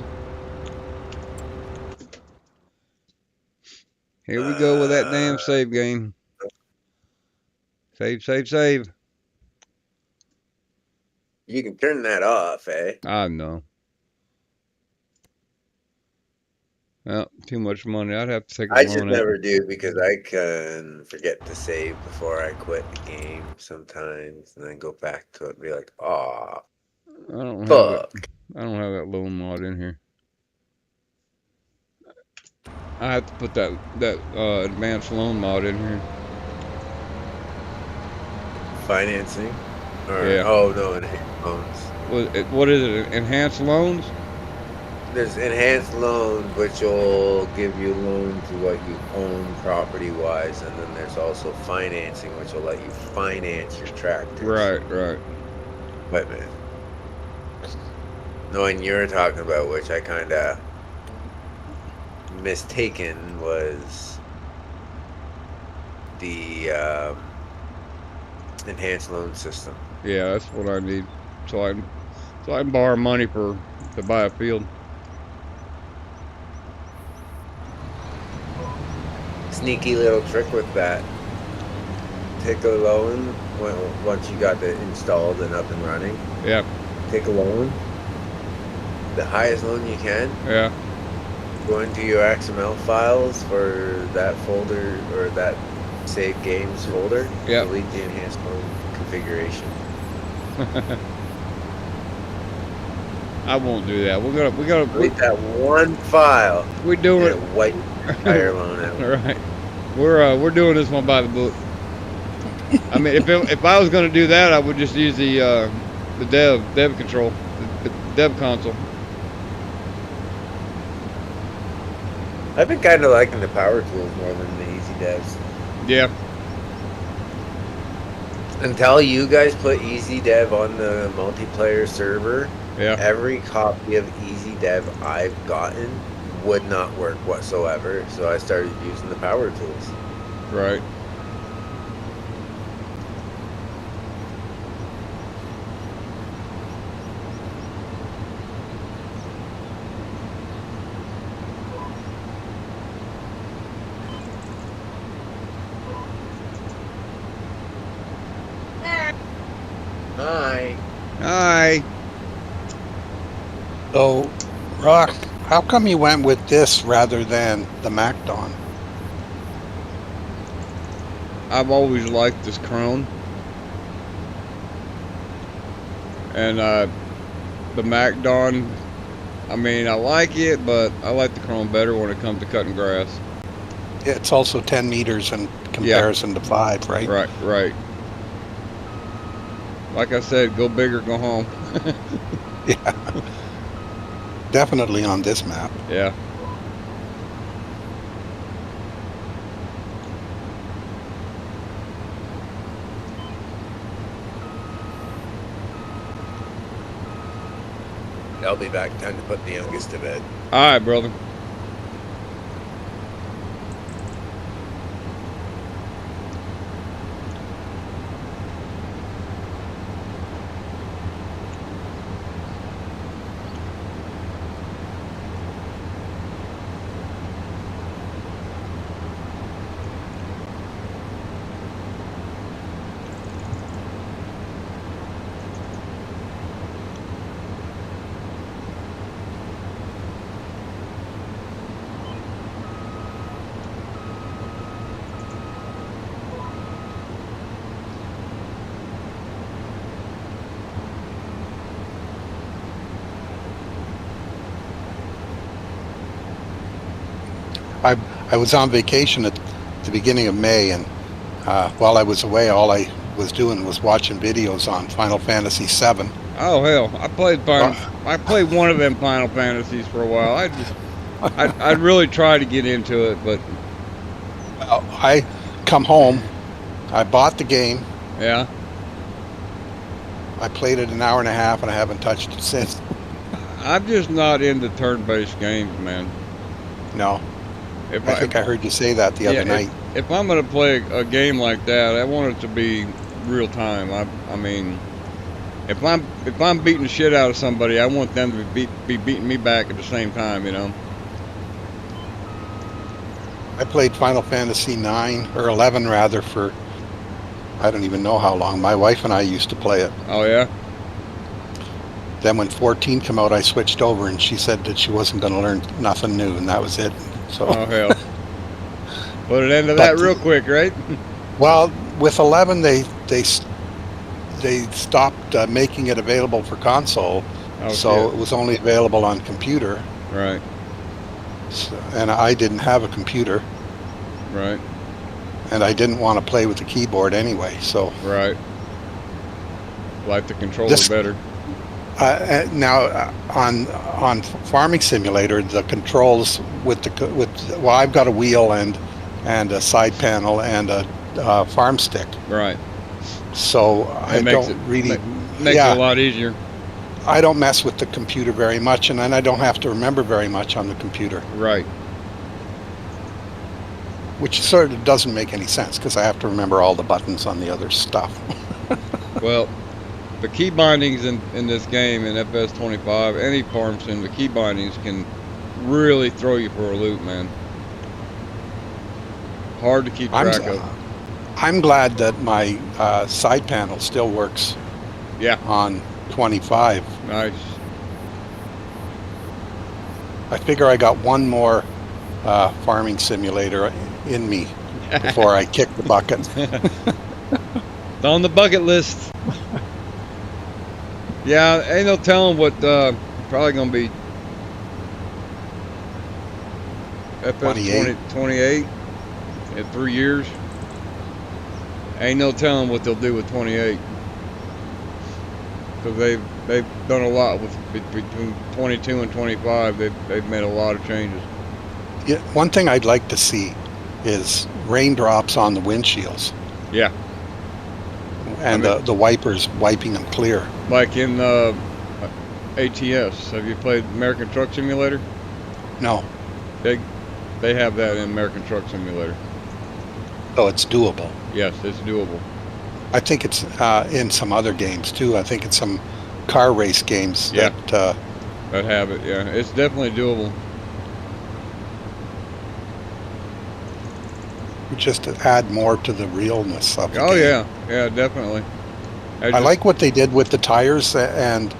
Here we go with that damn save game. Save, save, save. You can turn that off, eh? I know. Well, too much money. I'd have to take a I loan just out. never do because I can forget to save before I quit the game sometimes, and then go back to it and be like, "Aw, I don't have fuck." that. I don't have that loan mod in here. I have to put that advanced loan mod in here. Financing? Or, Yeah. oh, no, enhanced loans. What is it? Enhanced loans? There's enhanced loans, which will give you loan to what you own property-wise, and then there's also financing, which will let you finance your tractors. Right. Equipment. The one you're talking about, which I kind of mistaken, was the enhanced loan system. Yeah, that's what I need. So I can borrow money to buy a field. Sneaky little trick with that. Take a loan once you got it installed and up and running. Yeah. Take a loan, the highest loan you can. Yeah. Go into your XML files for that folder or that save games folder. Yeah. Delete the enhanced loan configuration. I won't do that. We gotta Delete that one file. We're doing it. Wipe the entire loan out. All right. We're doing this one by the book. I mean, if I was gonna do that, I would just use the dev control, the dev console. I've been kind of liking the power tools more than the easy devs. Yeah. Until you guys put Easy Dev on the multiplayer server, Yeah. every copy of Easy Dev I've gotten would not work whatsoever. So I started using the power tools. Right. Hi. Hi. So, Rock, how come you went with this rather than the MacDon? I've always liked this Chrome. And the MacDon, I mean, I like it, but I like the Chrome better when it comes to cutting grass. It's also 10 meters in comparison to 5, right? Right. Like I said, go big or go home. Yeah. Definitely on this map. Yeah. I'll be back. Time to put the youngest to bed. All right, brother. I was on vacation at the beginning of May, and while I was away, all I was doing was watching videos on Final Fantasy VII. Oh hell, I played one of them Final Fantasies for a while. I'd really try to get into it, but I come home, I bought the game. Yeah. I played it an hour and a half, and I haven't touched it since. I'm just not into turn-based games, man. No. I think I heard you say that the other night. If I'm going to play a game like that, I want it to be real time. I mean, if I'm beating the shit out of somebody, I want them to be beating me back at the same time, you know. I played Final Fantasy 9 or 11 rather for I don't even know how long. My wife and I used to play it. Oh yeah. Then when 14 came out, I switched over, and she said that she wasn't going to learn nothing new, and that was it. So. Oh hell. Put an end to that real quick, right? Well, with 11, they stopped making it available for console, so it was only available on computer. Right. So, and I didn't have a computer. Right. And I didn't want to play with the keyboard anyway, so. Right. Like the controller better. Now on Farming Simulator, the controls well, I've got a wheel and a side panel and a farm stick. Right. So I don't really makes it a lot easier. I don't mess with the computer very much, and then I don't have to remember very much on the computer. Right. Which sort of doesn't make any sense because I have to remember all the buttons on the other stuff. Well, the key bindings in this game, in FS25, any farm sim, the key bindings can really throw you for a loop, man. Hard to keep track of. I'm glad that my side panel still works. Yeah. On 25. Nice. I figure I got one more Farming Simulator in me before I kick the bucket. It's on the bucket list. Yeah, ain't no telling what probably gonna be FS 28 in 3 years. Ain't no telling what they'll do with 28, because they've done a lot with between 22 and 25. They've made a lot of changes. Yeah, one thing I'd like to see is raindrops on the windshields. Yeah. And the wipers wiping them clear. Like in ATS. Have you played American Truck Simulator? No. They have that in American Truck Simulator. So it's doable. Yes, it's doable. I think it's in some other games too. I think it's some car race games that have it. Yeah, it's definitely doable. Just to add more to the realness of the game. Yeah, definitely. I like what they did with the tires and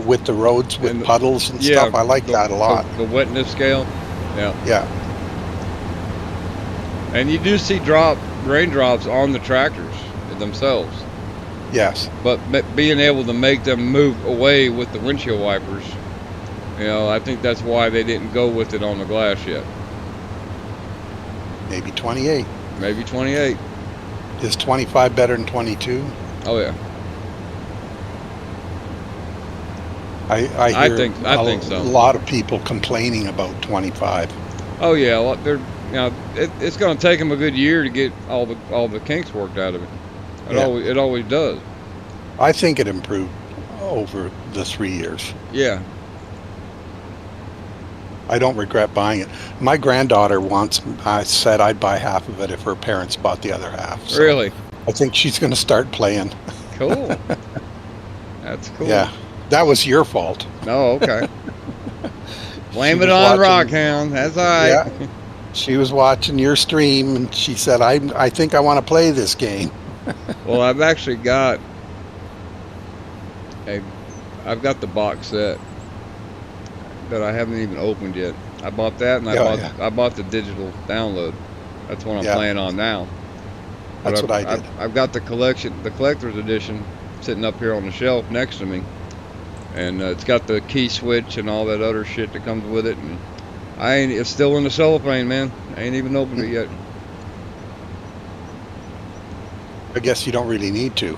with the roads with puddles and stuff. I like that a lot. The wetness scale. Yeah. Yeah. And you do see raindrops on the tractors themselves. Yes. But being able to make them move away with the windshield wipers, I think that's why they didn't go with it on the glass yet. Maybe 28. Maybe 28. Is 25 better than 22? Oh yeah. I think so. A lot of people complaining about 25. Oh yeah, it's going to take them a good year to get all the kinks worked out of it. It always does. I think it improved over the 3 years. Yeah. I don't regret buying it. My granddaughter I said I'd buy half of it if her parents bought the other half. So really? I think she's going to start playing. Cool. That's cool. Yeah. That was your fault. Oh, okay. Blame it on Rockhound. That's all right. Yeah. She was watching your stream, and she said, I think I want to play this game. Well, I've actually got the box set that I haven't even opened yet. I bought that, and I bought the digital download. That's what I'm playing on now. That's what I did. I've got the collector's edition, sitting up here on the shelf next to me, and it's got the key switch and all that other shit that comes with it, and It's still in the cellophane, man. I ain't even opened it yet. I guess you don't really need to.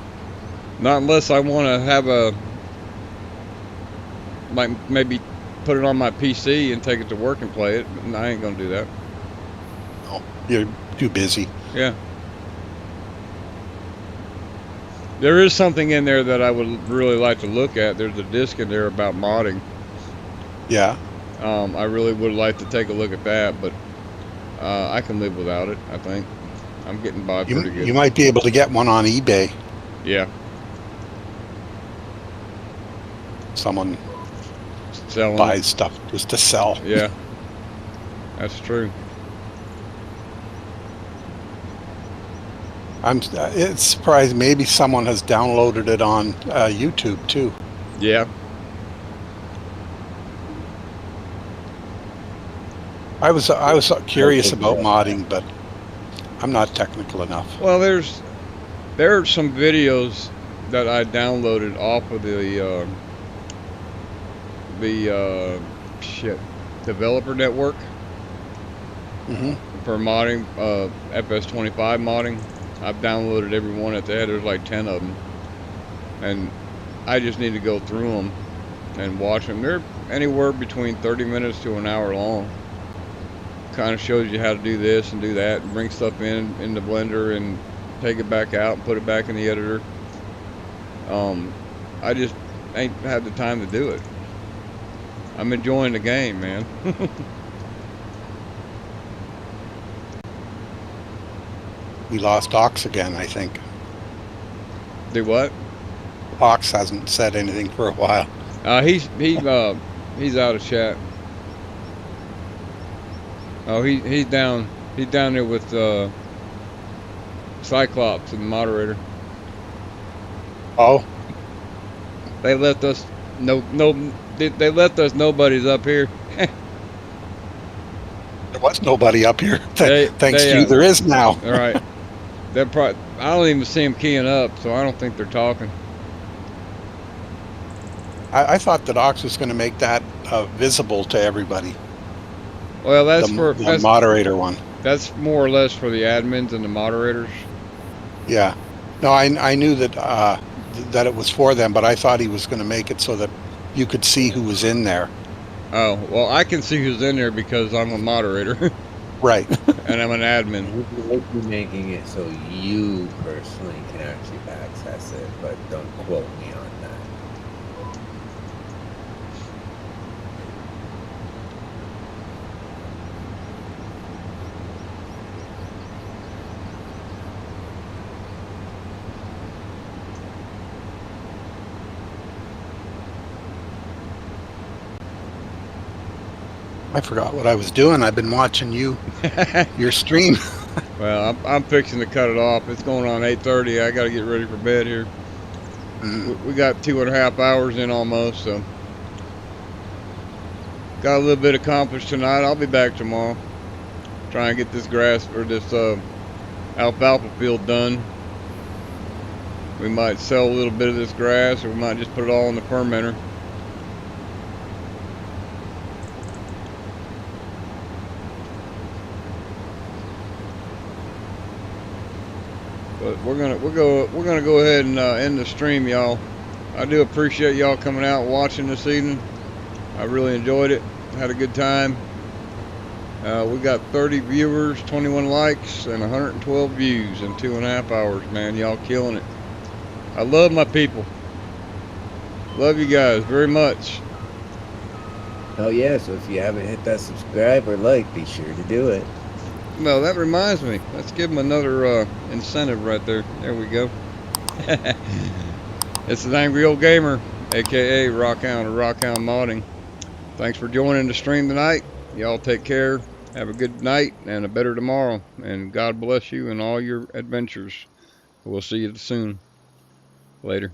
Not unless I want to have maybe put it on my PC and take it to work and play it. But I ain't gonna do that. No, you're too busy. Yeah. There is something in there that I would really like to look at. There's a disc in there about modding. Yeah. I really would like to take a look at that, but I can live without it, I think. I'm getting by pretty good. You might be able to get one on eBay. Yeah. Someone Selling buys stuff just to sell. Yeah. That's true. It's surprised maybe someone has downloaded it on YouTube too. Yeah. I was curious about modding, but I'm not technical enough. Well, there are some videos that I downloaded off of the developer network for modding, FS25 modding. I've downloaded every one that they had. There's like 10 of them, and I just need to go through them and watch them. They're anywhere between 30 minutes to an hour long. Kind of shows you how to do this and do that, and bring stuff in the blender and take it back out and put it back in the editor. I just ain't had the time to do it. I'm enjoying the game, man. We lost Ox again, I think. Do what? Ox hasn't said anything for a while. He's out of chat. Oh, he's down there with Cyclops and the moderator. Oh, they left us they left us nobodies up here. there was nobody up here. Thanks to you, there is now. All right. I don't even see them keying up, so I don't think they're talking. I thought that Ox was going to make that visible to everybody. Well, that's the moderator one. That's more or less for the admins and the moderators. Yeah. No, I knew that that it was for them, but I thought he was going to make it so that you could see who was in there. Oh, well, I can see who's in there because I'm a moderator. Right. And I'm an admin. We're making it so you personally can actually access it, but don't quote me on that. I forgot what I was doing. I've been watching your stream. Well, I'm fixing to cut it off. It's going on 8:30. I got to get ready for bed here. We got 2.5 hours in almost, so got a little bit accomplished tonight. I'll be back tomorrow. Try and get this grass or this alfalfa field done. We might sell a little bit of this grass, or we might just put it all in the fermenter. But we're gonna go ahead and end the stream, y'all. I do appreciate y'all coming out and watching this evening. I really enjoyed it. Had a good time. We got 30 viewers, 21 likes, and 112 views in 2.5 hours. Man, y'all killing it. I love my people. Love you guys very much. Oh yeah, so if you haven't hit that subscribe or like, be sure to do it. Well, that reminds me. Let's give them another incentive right there. There we go. It's an Angry Old Gamer, aka Rockhound or Rockhound Modding. Thanks for joining the stream tonight. Y'all take care. Have a good night and a better tomorrow. And God bless you in all your adventures. We'll see you soon. Later.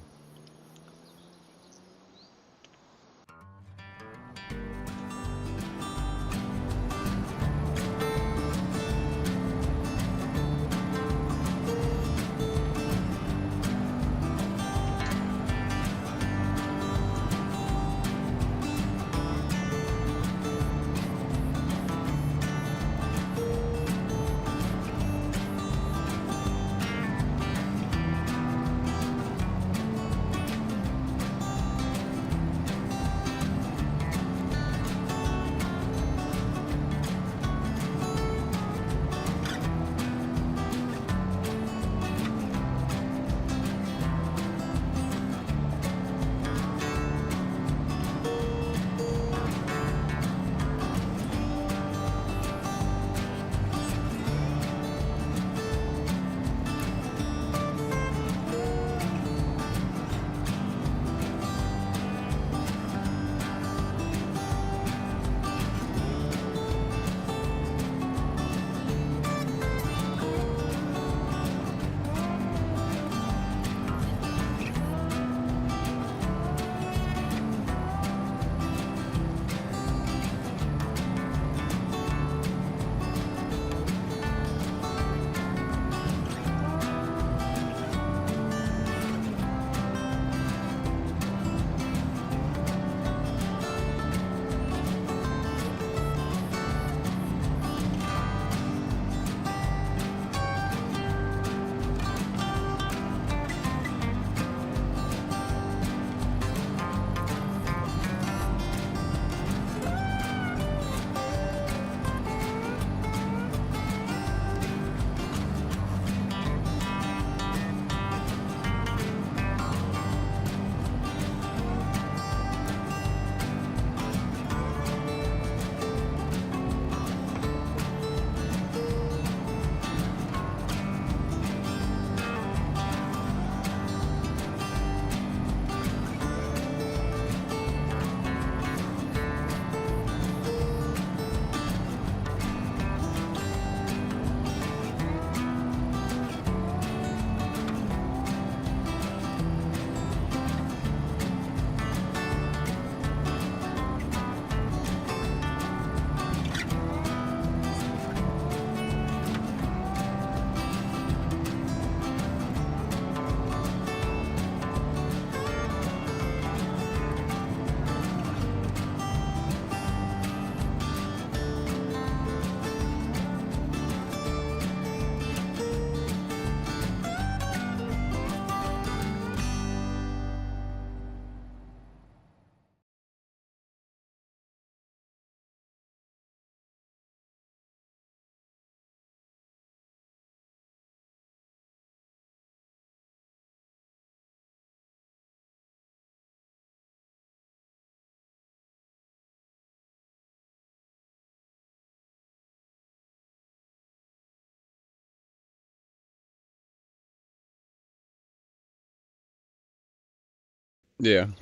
Yeah.